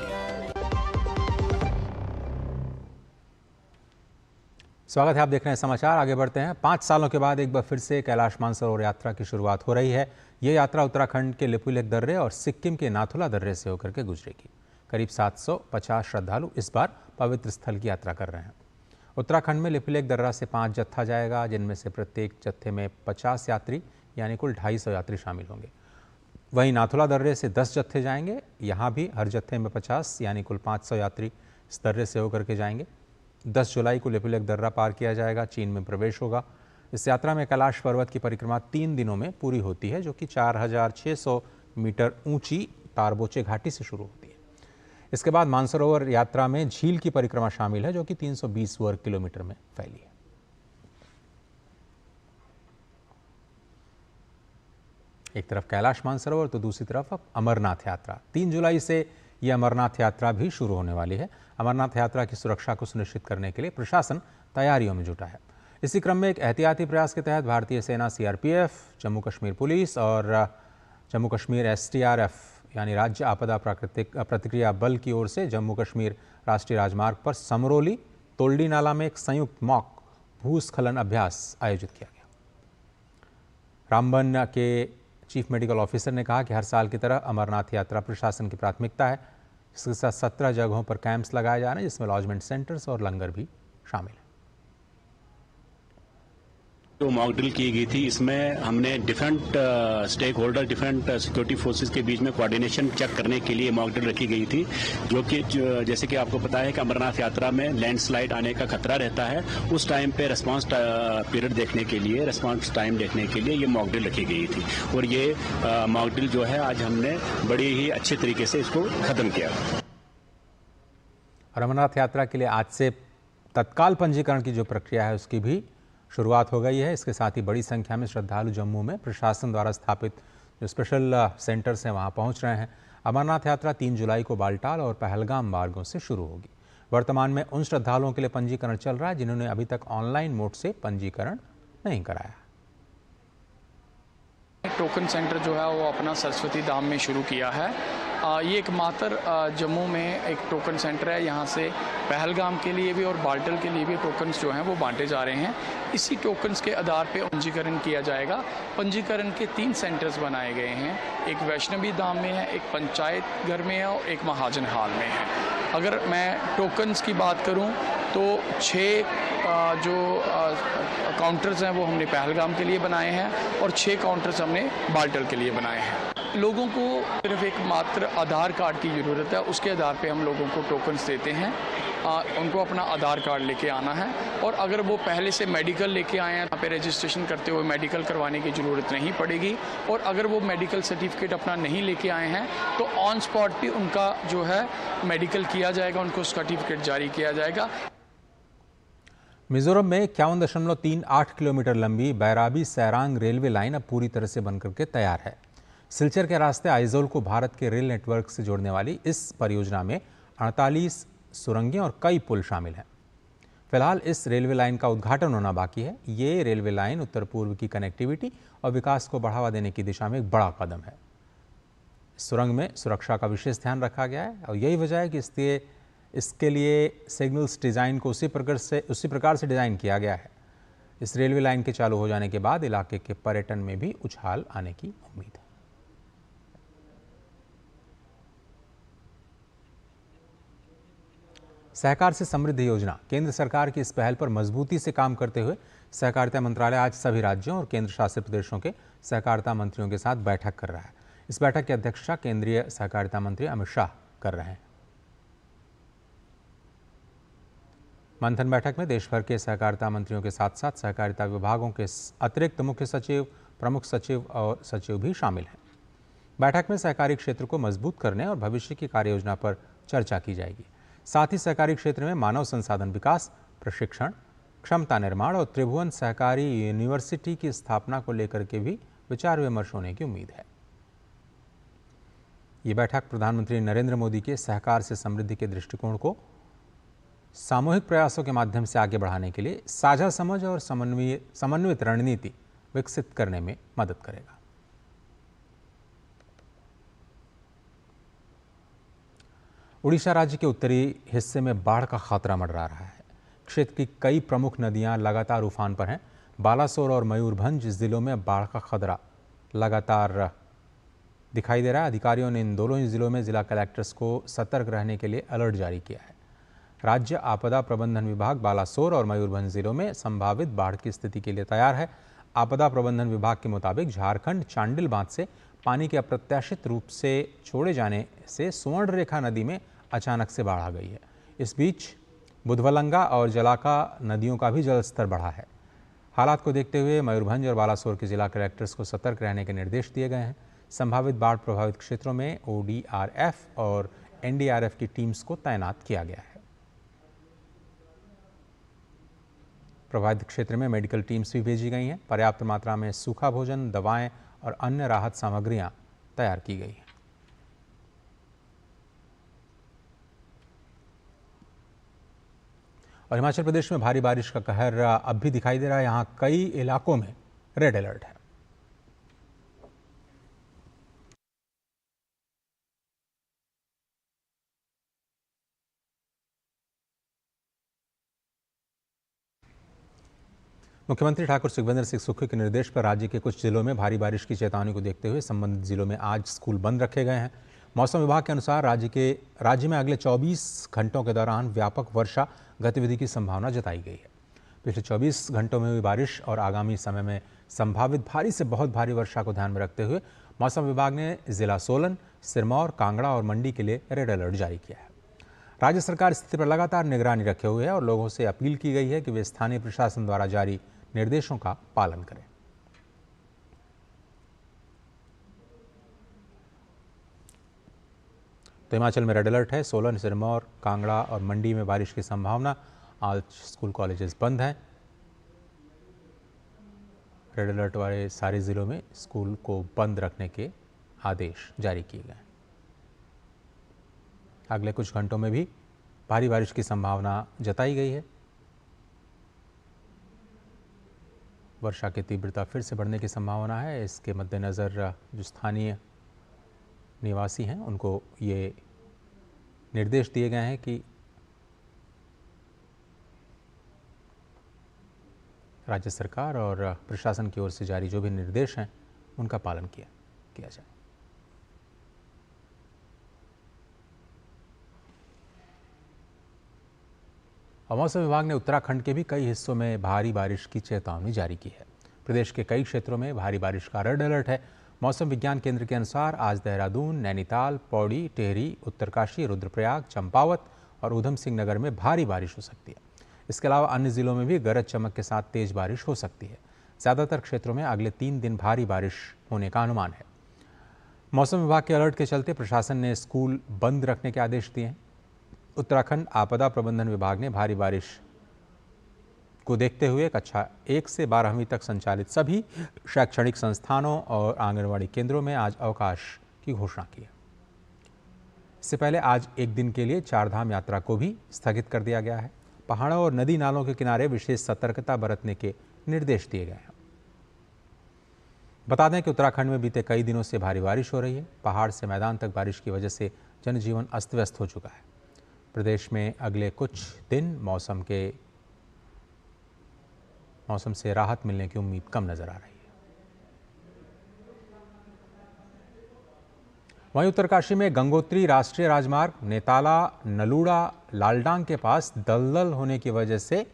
Speaker 1: स्वागत है, आप देख रहे हैं समाचार। आगे बढ़ते हैं। 5 सालों के बाद एक बार फिर से कैलाश मानसरोवर यात्रा की शुरुआत हो रही है। ये यात्रा उत्तराखंड के लिपुलेख दर्रे और सिक्किम के नाथुला दर्रे से होकर के गुजरेगी। करीब 750 श्रद्धालु इस बार पवित्र स्थल की यात्रा कर रहे हैं। उत्तराखंड में लिपुलेख दर्रा से 5 जत्था जाएगा, जिनमें से प्रत्येक जत्थे में 50 यात्री यानी कुल 250 यात्री शामिल होंगे। वहीं नाथुला दर्रे से 10 जत्थे जाएंगे। यहाँ भी हर जत्थे में 50 यानी कुल 500 यात्री इस दर्रे से होकर के जाएंगे। 10 जुलाई को लिपुलेख दर्रा पार किया जाएगा, चीन में प्रवेश होगा। इस यात्रा में कैलाश पर्वत की परिक्रमा 3 दिनों में पूरी होती है, जो कि 4600 मीटर ऊंची तारबोचे घाटी से शुरू होती है। इसके बाद मानसरोवर यात्रा में झील की परिक्रमा शामिल है, जो कि 320 वर्ग किलोमीटर में फैली है। एक तरफ कैलाश मानसरोवर तो दूसरी तरफ अब अमरनाथ यात्रा। 3 जुलाई से ये अमरनाथ यात्रा भी शुरू होने वाली है। अमरनाथ यात्रा की सुरक्षा को सुनिश्चित करने के लिए प्रशासन तैयारियों में जुटा है। इसी क्रम में एक एहतियाती प्रयास के तहत भारतीय सेना सीआरपीएफ, जम्मू कश्मीर पुलिस और जम्मू कश्मीर एसडीआरएफ यानी राज्य आपदा प्राकृतिक प्रतिक्रिया बल की ओर से जम्मू कश्मीर राष्ट्रीय राजमार्ग पर समरोली तोल्डी नाला में एक संयुक्त मॉक भूस्खलन अभ्यास आयोजित किया गया। रामबन के चीफ मेडिकल ऑफिसर ने कहा कि हर साल की तरह अमरनाथ यात्रा प्रशासन की प्राथमिकता है। इसके साथ 17 जगहों पर कैंप्स लगाए जा रहे हैं, जिसमें लॉजमेंट सेंटर्स और लंगर भी शामिल है।
Speaker 13: जो मॉक ड्रिल की गई थी, इसमें हमने different stakeholder, different security forces के बीच में कोऑर्डिनेशन चेक करने के लिए मॉक ड्रिल रखी गई थी, जो कि जैसे कि आपको पता है कि अमरनाथ यात्रा में लैंडस्लाइड आने का खतरा रहता है। उस टाइम पे रिस्पांस पीरियड देखने के लिए, रिस्पांस टाइम देखने के लिए ये मॉक ड्रिल रखी गई थी और ये मॉक ड्रिल जो है आज हमने बड़ी ही अच्छे तरीके से इसको खत्म किया।
Speaker 1: और अमरनाथ यात्रा के लिए आज से तत्काल पंजीकरण की जो प्रक्रिया है उसकी भी शुरुआत हो गई है। इसके साथ ही बड़ी संख्या में श्रद्धालु जम्मू में प्रशासन द्वारा स्थापित जो स्पेशल सेंटर्स हैं वहां पहुंच रहे हैं। अमरनाथ यात्रा 3 जुलाई को बालटाल और पहलगाम मार्गों से शुरू होगी। वर्तमान में उन श्रद्धालुओं के लिए पंजीकरण चल रहा है जिन्होंने अभी तक ऑनलाइन मोड से पंजीकरण नहीं कराया।
Speaker 14: टोकन सेंटर जो है वो अपना सरस्वती धाम में शुरू किया है। ये एकमात्र जम्मू में एक टोकन सेंटर है। यहाँ से पहलगाम के लिए भी और बाल्टल के लिए भी टोकन्स जो हैं वो बांटे जा रहे हैं। इसी टोकन्स के आधार पे पंजीकरण किया जाएगा। पंजीकरण के 3 सेंटर्स बनाए गए हैं, एक वैष्णवी धाम में है, एक पंचायत घर में है और एक महाजन हाल में है। अगर मैं टोकन्स की बात करूं तो 6 जो काउंटर्स हैं वो हमने पहलगाम के लिए बनाए हैं और 6 काउंटर्स हमने बाल्टल के लिए बनाए हैं। लोगों को सिर्फ एक मात्र आधार कार्ड की ज़रूरत है, उसके आधार पे हम लोगों को टोकन्स देते हैं। उनको अपना आधार कार्ड लेके आना है और अगर वो पहले से मेडिकल लेके आए हैं, यहाँ पे रजिस्ट्रेशन करते हुए मेडिकल करवाने की ज़रूरत नहीं पड़ेगी। और अगर वो मेडिकल सर्टिफिकेट अपना नहीं लेके आए हैं तो ऑन स्पॉट भी उनका जो है मेडिकल किया जाएगा, उनको सर्टिफिकेट जारी किया जाएगा।
Speaker 1: मिजोरम में 51.38 किलोमीटर लंबी बैराबी सैरांग रेलवे लाइन अब पूरी तरह से बनकर के तैयार है। सिलचर के रास्ते आइजोल को भारत के रेल नेटवर्क से जोड़ने वाली इस परियोजना में 48 सुरंगें और कई पुल शामिल हैं। फिलहाल इस रेलवे लाइन का उद्घाटन होना बाकी है। ये रेलवे लाइन उत्तर पूर्व की कनेक्टिविटी और विकास को बढ़ावा देने की दिशा में एक बड़ा कदम है। सुरंग में सुरक्षा का विशेष ध्यान रखा गया है और यही वजह है कि इसके लिए सिग्नल्स डिज़ाइन को उसी प्रकार से डिज़ाइन किया गया है। इस रेलवे लाइन के चालू हो जाने के बाद इलाके के पर्यटन में भी उछाल आने की उम्मीद है। सहकार से समृद्धि योजना केंद्र सरकार की इस पहल पर मजबूती से काम करते हुए सहकारिता मंत्रालय आज सभी राज्यों और केंद्र शासित प्रदेशों के सहकारिता मंत्रियों के साथ बैठक कर रहा है। इस बैठक की अध्यक्षता केंद्रीय सहकारिता मंत्री अमित शाह कर रहे हैं। मंथन बैठक में देश भर के सहकारिता मंत्रियों के साथ साथ सहकारिता विभागों के अतिरिक्त मुख्य सचिव, प्रमुख सचिव और सचिव भी शामिल हैं। बैठक में सहकारी क्षेत्र को मजबूत करने और भविष्य की कार्य योजना पर चर्चा की जाएगी। साथ ही सहकारी क्षेत्र में मानव संसाधन विकास, प्रशिक्षण, क्षमता निर्माण और त्रिभुवन सहकारी यूनिवर्सिटी की स्थापना को लेकर के भी विचार विमर्श होने की उम्मीद है। ये बैठक प्रधानमंत्री नरेंद्र मोदी के सहकार से समृद्धि के दृष्टिकोण को सामूहिक प्रयासों के माध्यम से आगे बढ़ाने के लिए साझा समझ और समन्वित रणनीति विकसित करने में मदद करेगा। उड़ीसा राज्य के उत्तरी हिस्से में बाढ़ का खतरा मंडरा रहा है। क्षेत्र की कई प्रमुख नदियां लगातार उफान पर हैं। बालासोर और मयूरभंज जिलों में बाढ़ का खतरा लगातार दिखाई दे रहा है। अधिकारियों ने इन दोनों ही जिलों में जिला कलेक्टर्स को सतर्क रहने के लिए अलर्ट जारी किया है। राज्य आपदा प्रबंधन विभाग बालासोर और मयूरभंज जिलों में संभावित बाढ़ की स्थिति के लिए तैयार है। आपदा प्रबंधन विभाग के मुताबिक झारखंड चांडिल बांध से पानी के अप्रत्याशित रूप से छोड़े जाने से सुवर्ण रेखा नदी में अचानक से बाढ़ आ गई है। इस बीच बुधवलंगा और जलाका नदियों का भी जलस्तर बढ़ा है। हालात को देखते हुए मयूरभंज और बालासोर के जिला कलेक्टर्स को सतर्क रहने के निर्देश दिए गए हैं। संभावित बाढ़ प्रभावित क्षेत्रों में ODRF और NDRF की टीम्स को तैनात किया गया है। प्रभावित क्षेत्र में मेडिकल टीम्स भी भेजी गई हैं। पर्याप्त मात्रा में सूखा भोजन, दवाएं और अन्य राहत सामग्रियां तैयार की गई हैं। और हिमाचल प्रदेश में भारी बारिश का कहर अब भी दिखाई दे रहा है। यहाँ कई इलाकों में रेड अलर्ट है। मुख्यमंत्री ठाकुर सुखविंदर सिंह सुक्खू के निर्देश पर राज्य के कुछ जिलों में भारी बारिश की चेतावनी को देखते हुए संबंधित जिलों में आज स्कूल बंद रखे गए हैं। मौसम विभाग के अनुसार राज्य में अगले 24 घंटों के दौरान व्यापक वर्षा गतिविधि की संभावना जताई गई है। पिछले 24 घंटों में हुई बारिश और आगामी समय में संभावित भारी से बहुत भारी वर्षा को ध्यान में रखते हुए मौसम विभाग ने जिला सोलन, सिरमौर, कांगड़ा और मंडी के लिए रेड अलर्ट जारी किया है। राज्य सरकार स्थिति पर लगातार निगरानी रखे हुए है और लोगों से अपील की गई है कि वे स्थानीय प्रशासन द्वारा जारी निर्देशों का पालन करें। तो हिमाचल में रेड अलर्ट है। सोलन, सिरमौर, कांगड़ा और मंडी में बारिश की संभावना। आज स्कूल कॉलेजेस बंद हैं। रेड अलर्ट वाले सारे जिलों में स्कूल को बंद रखने के आदेश जारी किए गए। अगले कुछ घंटों में भी भारी बारिश की संभावना जताई गई है। वर्षा की तीव्रता फिर से बढ़ने की संभावना है। इसके मद्देनज़र जो स्थानीय निवासी हैं उनको ये निर्देश दिए गए हैं कि राज्य सरकार और प्रशासन की ओर से जारी जो भी निर्देश हैं उनका पालन किया जाए। और मौसम विभाग ने उत्तराखंड के भी कई हिस्सों में भारी बारिश की चेतावनी जारी की है। प्रदेश के कई क्षेत्रों में भारी बारिश का रेड अलर्ट है। मौसम विज्ञान केंद्र के अनुसार आज देहरादून, नैनीताल, पौड़ी, टिहरी, उत्तरकाशी, रुद्रप्रयाग, चंपावत और ऊधम सिंह नगर में भारी बारिश हो सकती है। इसके अलावा अन्य जिलों में भी गरज चमक के साथ तेज बारिश हो सकती है। ज़्यादातर क्षेत्रों में अगले 3 दिन भारी बारिश होने का अनुमान है। मौसम विभाग के अलर्ट के चलते प्रशासन ने स्कूल बंद रखने के आदेश दिए हैं। उत्तराखंड आपदा प्रबंधन विभाग ने भारी बारिश को देखते हुए कक्षा 1 से 12वीं तक संचालित सभी शैक्षणिक संस्थानों और आंगनवाड़ी केंद्रों में आज अवकाश की घोषणा की है। इससे पहले आज एक दिन के लिए चारधाम यात्रा को भी स्थगित कर दिया गया है। पहाड़ों और नदी नालों के किनारे विशेष सतर्कता बरतने के निर्देश दिए गए हैं। बता दें कि उत्तराखंड में बीते कई दिनों से भारी बारिश हो रही है। पहाड़ से मैदान तक बारिश की वजह से जनजीवन अस्त व्यस्त हो चुका है। प्रदेश में अगले कुछ दिन मौसम से राहत मिलने की उम्मीद कम नजर आ रही है। वहीं उत्तरकाशी में गंगोत्री राष्ट्रीय राजमार्ग नेताला नलूड़ा लालडांग के पास दलदल होने की वजह से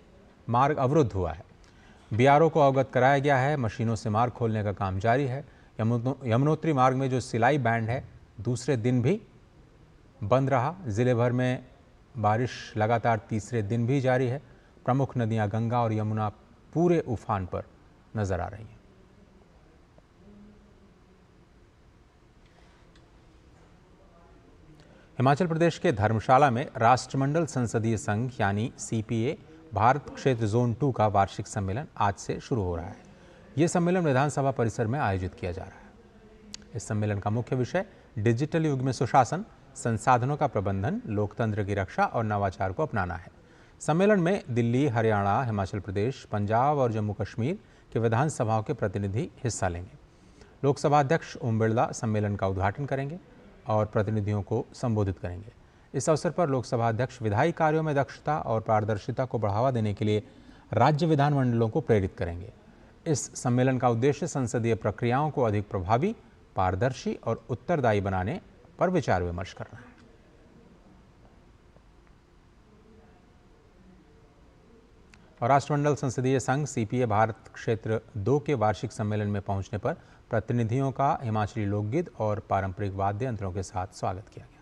Speaker 1: मार्ग अवरुद्ध हुआ है। बीआरओ को अवगत कराया गया है। मशीनों से मार्ग खोलने का काम जारी है। यमुनोत्री मार्ग में जो सिलाई बैंड है दूसरे दिन भी बंद रहा। जिले भर में बारिश लगातार तीसरे दिन भी जारी है। प्रमुख नदियां गंगा और यमुना पूरे उफान पर नजर आ रही हैं। हिमाचल प्रदेश के धर्मशाला में राष्ट्रमंडल संसदीय संघ यानी सीपीए भारत क्षेत्र जोन 2 का वार्षिक सम्मेलन आज से शुरू हो रहा है। यह सम्मेलन विधानसभा परिसर में आयोजित किया जा रहा है। इस सम्मेलन का मुख्य विषय डिजिटल युग में सुशासन, संसाधनों का प्रबंधन, लोकतंत्र की रक्षा और नवाचार को अपनाना है। सम्मेलन में दिल्ली, हरियाणा, हिमाचल प्रदेश, पंजाब और जम्मू कश्मीर के विधानसभाओं के प्रतिनिधि हिस्सा लेंगे। लोकसभा अध्यक्ष ओम बिरला सम्मेलन का उद्घाटन करेंगे और प्रतिनिधियों को संबोधित करेंगे। इस अवसर पर लोकसभा अध्यक्ष विधायी कार्यों में दक्षता और पारदर्शिता को बढ़ावा देने के लिए राज्य विधानमंडलों को प्रेरित करेंगे। इस सम्मेलन का उद्देश्य संसदीय प्रक्रियाओं को अधिक प्रभावी, पारदर्शी और उत्तरदायी बनाने पर विचार विमर्श करना है। और राष्ट्रमंडल संसदीय संघ सीपीए भारत क्षेत्र 2 के वार्षिक सम्मेलन में पहुंचने पर प्रतिनिधियों का हिमाचली लोकगीत और पारंपरिक वाद्य यंत्रों के साथ स्वागत किया गया।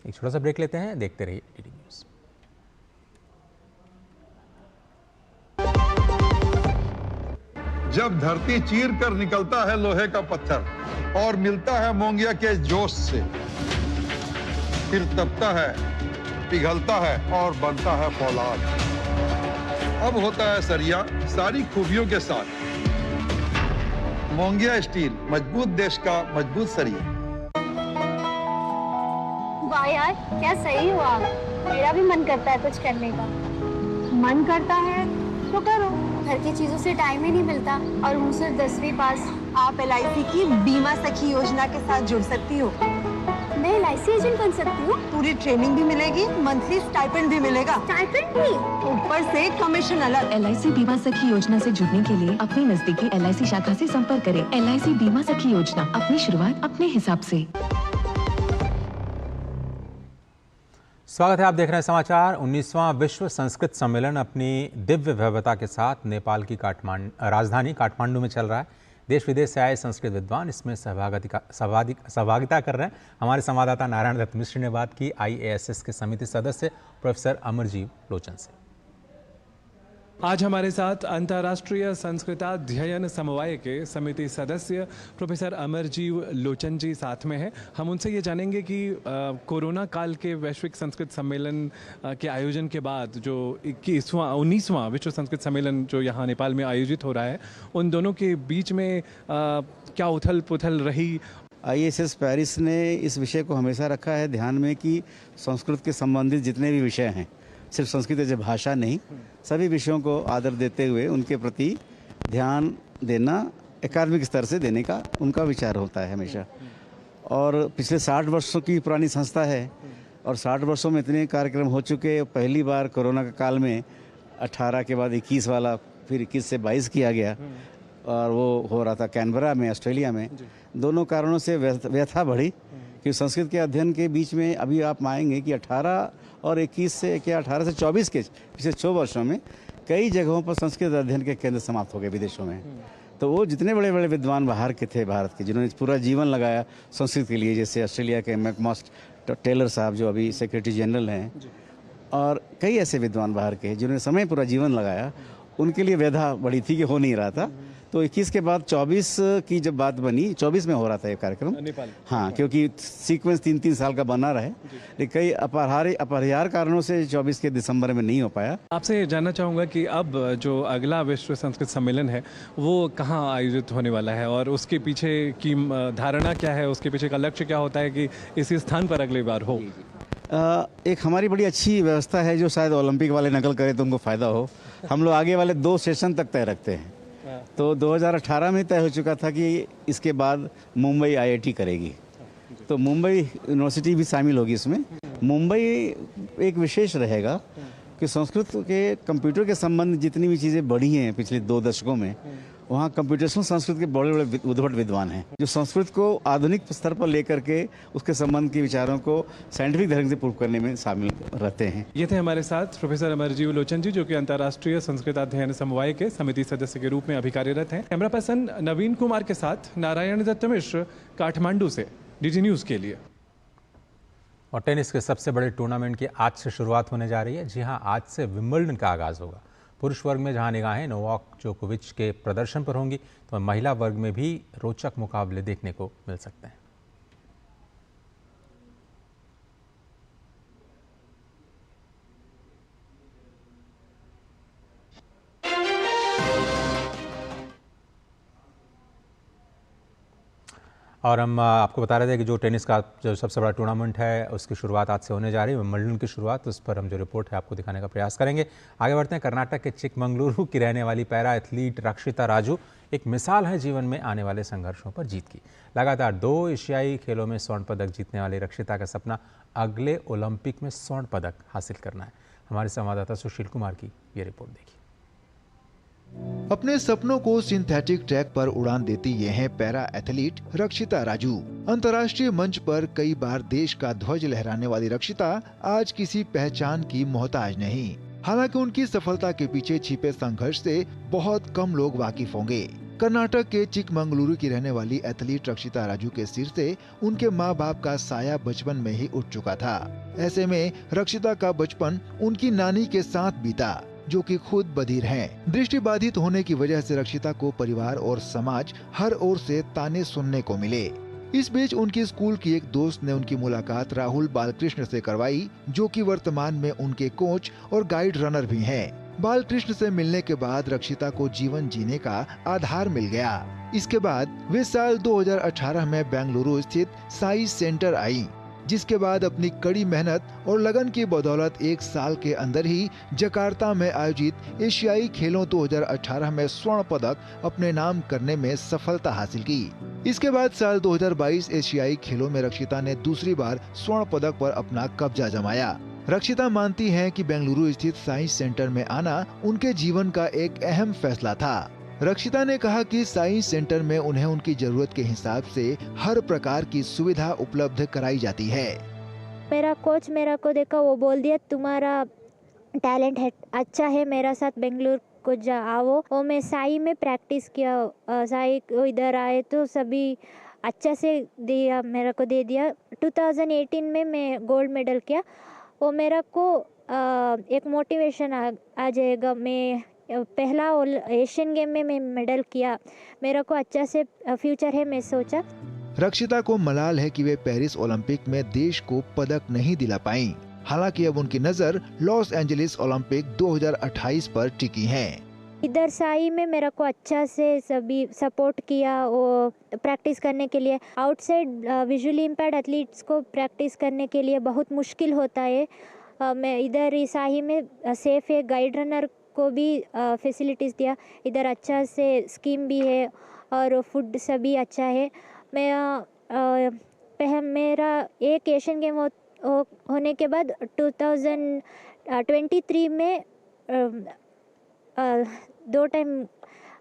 Speaker 1: एक छोटा सा ब्रेक लेते हैं, देखते रहिए डीडी न्यूज़।
Speaker 8: जब धरती चीर कर निकलता है लोहे का पत्थर और मिलता है मोंगिया के जोश से, फिर तपता है, पिघलता है और बनता है फौलाद। अब होता है सरिया सारी खूबियों के साथ। मोंगिया स्टील, मजबूत देश का मजबूत सरिया।
Speaker 7: वाह यार, क्या सही हुआ। मेरा भी मन करता है कुछ करने का। मन करता है तो करो। घर की चीजों से टाइम ही नहीं मिलता और हूँ सिर्फ 10वीं पास।
Speaker 15: आप LIC की बीमा सखी योजना के साथ जुड़ सकती हो।
Speaker 7: मैं LIC एजेंट बन सकती हूँ?
Speaker 15: पूरी ट्रेनिंग भी मिलेगी, मंथली स्टाइपेंड भी मिलेगा।
Speaker 7: स्टाइपेंड भी?
Speaker 15: ऊपर से कमीशन अलग।
Speaker 16: LIC बीमा सखी योजना से जुड़ने के लिए अपनी नजदीकी LIC शाखा से संपर्क करें। LIC बीमा सखी योजना, अपनी शुरुआत अपने हिसाब से।
Speaker 1: स्वागत है, आप देख रहे हैं समाचार। 19वां विश्व संस्कृत सम्मेलन अपनी दिव्य भव्यता के साथ नेपाल की राजधानी काठमांडू में चल रहा है। देश विदेश से आए संस्कृत विद्वान इसमें सहभागिता कर रहे हैं। हमारे संवाददाता नारायण दत्त मिश्र ने बात की IASS के समिति सदस्य प्रोफेसर अमरजीव लोचन से।
Speaker 17: आज हमारे साथ अंतर्राष्ट्रीय संस्कृताध्ययन समवाय के समिति सदस्य प्रोफेसर अमरजीव लोचन जी साथ में हैं। हम उनसे ये जानेंगे कि कोरोना काल के वैश्विक संस्कृत सम्मेलन के आयोजन के बाद जो 19वां विश्व संस्कृत सम्मेलन जो यहाँ नेपाल में आयोजित हो रहा है, उन दोनों के बीच में क्या उथल पुथल रही।
Speaker 18: IASS पेरिस ने इस विषय को हमेशा रखा है ध्यान में कि संस्कृत के संबंधित जितने भी विषय हैं, सिर्फ संस्कृत जैसे भाषा नहीं, सभी विषयों को आदर देते हुए उनके प्रति ध्यान देना एकेडमिक स्तर से देने का उनका विचार होता है हमेशा। और पिछले 60 वर्षों की पुरानी संस्था है और 60 वर्षों में इतने कार्यक्रम हो चुके। पहली बार कोरोना के काल में 18 के बाद 21 वाला, फिर 21 से 22 किया गया और वो हो रहा था कैनबरा में, ऑस्ट्रेलिया में। दोनों कारणों से व्यथा बढ़ी कि संस्कृत के अध्ययन के बीच में अभी आप मानेंगे कि 18 और 21 से क्या 18 से 24 के पिछले 6 वर्षों में कई जगहों पर संस्कृत अध्ययन के केंद्र समाप्त हो गए विदेशों में। तो वो जितने बड़े बड़े विद्वान बाहर के थे, भारत के, जिन्होंने पूरा जीवन लगाया संस्कृत के लिए, जैसे ऑस्ट्रेलिया के मैकमॉस्ट टेलर साहब जो अभी सेक्रेटरी जनरल हैं, और कई ऐसे विद्वान बाहर के जिन्होंने समय पूरा जीवन लगाया, उनके लिए व्यथा बड़ी थी कि हो नहीं रहा था। तो 21 के बाद 24 की जब बात बनी, 24 में हो रहा था ये कार्यक्रम नेपाल। हाँ, क्योंकि सीक्वेंस 3-3 साल का बना रहे, लेकिन कई अपरिहार्य कारणों से 24 के दिसंबर में नहीं हो पाया।
Speaker 17: आपसे जानना चाहूँगा कि अब जो अगला विश्व संस्कृत सम्मेलन है वो कहाँ आयोजित होने वाला है और उसके पीछे की धारणा क्या है, उसके पीछे का लक्ष्य क्या होता है कि इसी स्थान पर अगली बार हो।
Speaker 18: एक हमारी बड़ी अच्छी व्यवस्था है जो शायद ओलंपिक वाले नकल करें तो उनको फ़ायदा हो। हम लोग आगे वाले 2 सेशन तक तय रखते हैं। तो 2018 में तय हो चुका था कि इसके बाद मुंबई IIT करेगी, तो मुंबई यूनिवर्सिटी भी शामिल होगी इसमें। मुंबई एक विशेष रहेगा कि संस्कृत के कंप्यूटर के संबंध जितनी भी चीज़ें बढ़ी हैं पिछले 2 दशकों में, वहाँ कंप्यूटेशनल संस्कृत के बड़े बड़े उद्भट विद्वान हैं जो संस्कृत को आधुनिक स्तर पर लेकर के उसके संबंध के विचारों को साइंटिफिक ढंग से प्रूव करने में शामिल रहते हैं।
Speaker 17: ये थे हमारे साथ प्रोफेसर अमरजीव लोचन जी, जो कि अंतर्राष्ट्रीय संस्कृत अध्ययन समवाय के समिति सदस्य के रूप में अभी कार्यरत हैं। कैमरा पर्सन नवीन कुमार के साथ नारायण दत्त मिश्र, काठमांडू से DG न्यूज़ के लिए।
Speaker 1: और टेनिस के सबसे बड़े टूर्नामेंट की आज से शुरुआत होने जा रही है। जी हाँ, आज से विंबलडन का आगाज़ होगा। पुरुष वर्ग में जहां निगाहें नोवाक जोकोविच के प्रदर्शन पर होंगी, तो महिला वर्ग में भी रोचक मुकाबले देखने को मिल सकते हैं। और हम आपको बता रहे थे कि जो टेनिस का जो सबसे बड़ा टूर्नामेंट है उसकी शुरुआत आज से होने जा रही है, विंबलडन की शुरुआत। उस पर हम जो रिपोर्ट है आपको दिखाने का प्रयास करेंगे। आगे बढ़ते हैं। कर्नाटक के चिकमंगलुरु की रहने वाली पैरा एथलीट रक्षिता राजू एक मिसाल है जीवन में आने वाले संघर्षों पर जीत की। लगातार 2 एशियाई खेलों में स्वर्ण पदक जीतने वाली रक्षिता का सपना अगले ओलंपिक में स्वर्ण पदक हासिल करना है। हमारे संवाददाता सुशील कुमार की ये रिपोर्ट देखिए।
Speaker 19: अपने सपनों को सिंथेटिक ट्रैक पर उड़ान देती ये हैं पैरा एथलीट रक्षिता राजू। अंतर्राष्ट्रीय मंच पर कई बार देश का ध्वज लहराने वाली रक्षिता आज किसी पहचान की मोहताज नहीं। हालांकि उनकी सफलता के पीछे छिपे संघर्ष से बहुत कम लोग वाकिफ होंगे। कर्नाटक के चिकमंगलुरु की रहने वाली एथलीट रक्षिता राजू के सिर से उनके माँ बाप का साया बचपन में ही उठ चुका था। ऐसे में रक्षिता का बचपन उनकी नानी के साथ बीता। जो कि खुद बधिर हैं। दृष्टि बाधित होने की वजह से रक्षिता को परिवार और समाज हर ओर से ताने सुनने को मिले। इस बीच उनकी स्कूल की एक दोस्त ने उनकी मुलाकात राहुल बालकृष्ण से करवाई, जो कि वर्तमान में उनके कोच और गाइड रनर भी हैं। बालकृष्ण से मिलने के बाद रक्षिता को जीवन जीने का आधार मिल गया। इसके बाद वे साल 2018 में बेंगलुरु स्थित साई सेंटर आई, जिसके बाद अपनी कड़ी मेहनत और लगन की बदौलत एक साल के अंदर ही जकार्ता में आयोजित एशियाई खेलों 2018 में स्वर्ण पदक अपने नाम करने में सफलता हासिल की। इसके बाद साल 2022 एशियाई खेलों में रक्षिता ने दूसरी बार स्वर्ण पदक पर अपना कब्जा जमाया। रक्षिता मानती हैं कि बेंगलुरु स्थित साइंस सेंटर में आना उनके जीवन का एक अहम फैसला था। रक्षिता ने कहा कि साइंस सेंटर में उन्हें उनकी जरूरत के हिसाब से हर प्रकार की सुविधा उपलब्ध कराई जाती है।
Speaker 7: मेरा कोच मेरा को देखा, वो बोल दिया तुम्हारा टैलेंट है, अच्छा है, मेरा साथ बेंगलुरु को आओ। और मैं साई में प्रैक्टिस किया। साई इधर आए तो सभी अच्छा से दिया, मेरे को दे दिया। 2018 में मैं गोल्ड मेडल किया। वो मेरा को एक मोटिवेशन आ जाएगा। मैं पहला एशियन गेम में मैं मेडल किया, मेरे को अच्छा से फ्यूचर है, मैं सोचा।
Speaker 19: रक्षिता को मलाल है कि वे पेरिस ओलंपिक में देश को पदक नहीं दिला पाईं। हालांकि अब उनकी नजर लॉस एंजलिस ओलंपिक 2028 पर टिकी है।
Speaker 7: इधर साई में मेरे को अच्छा से सभी सपोर्ट किया और प्रैक्टिस करने के लिए। आउटसाइड विजुअली इम्पेयर्ड एथलीट्स को प्रैक्टिस करने के लिए बहुत मुश्किल होता है। मैं इधर साई में सेफ है, गाइड रनर को भी फैसिलिटीज़ दिया। इधर अच्छा से स्कीम भी है और फूड सभी अच्छा है। मेरा एक एशियन गेम होने के बाद 2023 में 2 टाइम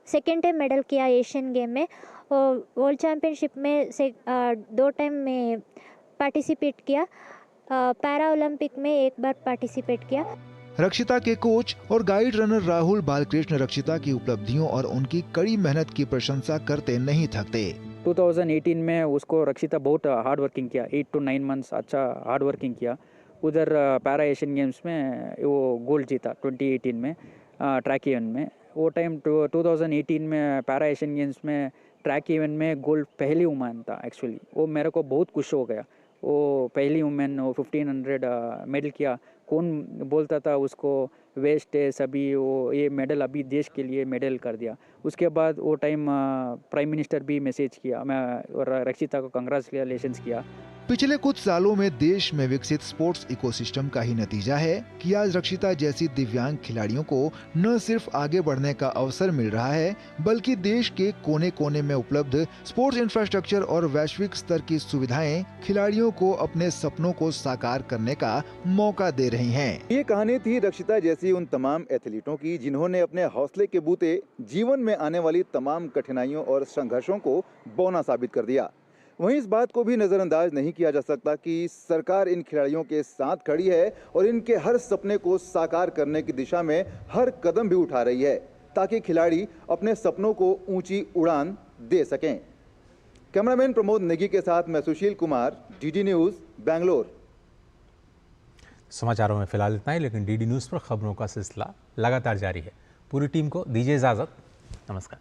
Speaker 7: सेकेंड टाइम मेडल किया एशियन गेम में, और वर्ल्ड चैम्पियनशिप में से 2 टाइम में पार्टिसिपेट किया। पैरा ओलंपिक में एक बार पार्टिसिपेट किया।
Speaker 19: रक्षिता के कोच और गाइड रनर राहुल बालकृष्ण रक्षिता की उपलब्धियों और उनकी कड़ी मेहनत की प्रशंसा करते नहीं थकते।
Speaker 20: 2018 में उसको रक्षिता बहुत हार्ड वर्किंग किया, 8 to 9 मंथ्स अच्छा हार्ड वर्किंग किया। उधर पैरा एशियन गेम्स में वो गोल्ड जीता 2018 में ट्रैक इवेंट में। वो टाइम 2018 में पैरा एशियन गेम्स में ट्रैक इवेंट में गोल्ड पहली वुमेन था एक्चुअली। वो मेरे को बहुत खुश हो गया। वो पहली वुमेन, वो 1500 मेडल किया। कौन बोलता था उसको वेस्ट है सभी, वो ये मेडल अभी देश के लिए मेडल कर दिया। उसके बाद वो टाइम प्राइम मिनिस्टर भी मैसेज किया, मैं और रक्षिता को कंग्रेचुलेशंस किया।
Speaker 19: पिछले कुछ सालों में देश में विकसित स्पोर्ट्स इकोसिस्टम का ही नतीजा है कि आज रक्षिता जैसी दिव्यांग खिलाड़ियों को न सिर्फ आगे बढ़ने का अवसर मिल रहा है, बल्कि देश के कोने कोने में उपलब्ध स्पोर्ट्स इंफ्रास्ट्रक्चर और वैश्विक स्तर की सुविधाएं खिलाड़ियों को अपने सपनों को साकार करने का मौका दे रही हैं।
Speaker 21: ये कहानी थी रक्षिता जैसी उन तमाम एथलीटों की जिन्होंने अपने हौसले के बूते जीवन में आने वाली तमाम कठिनाइयों और संघर्षों को बौना साबित कर दिया। वहीं इस बात को भी नज़रअंदाज नहीं किया जा सकता कि सरकार इन खिलाड़ियों के साथ खड़ी है और इनके हर सपने को साकार करने की दिशा में हर कदम भी उठा रही है, ताकि खिलाड़ी अपने सपनों को ऊंची उड़ान दे सकें। कैमरामैन प्रमोद नेगी के साथ मैं सुशील कुमार, डीडी न्यूज़, बेंगलोर।
Speaker 1: समाचारों में फिलहाल इतना ही, लेकिन डीडी न्यूज़ पर खबरों का सिलसिला लगातार जारी है। पूरी टीम को दीजिए इजाज़त। नमस्कार।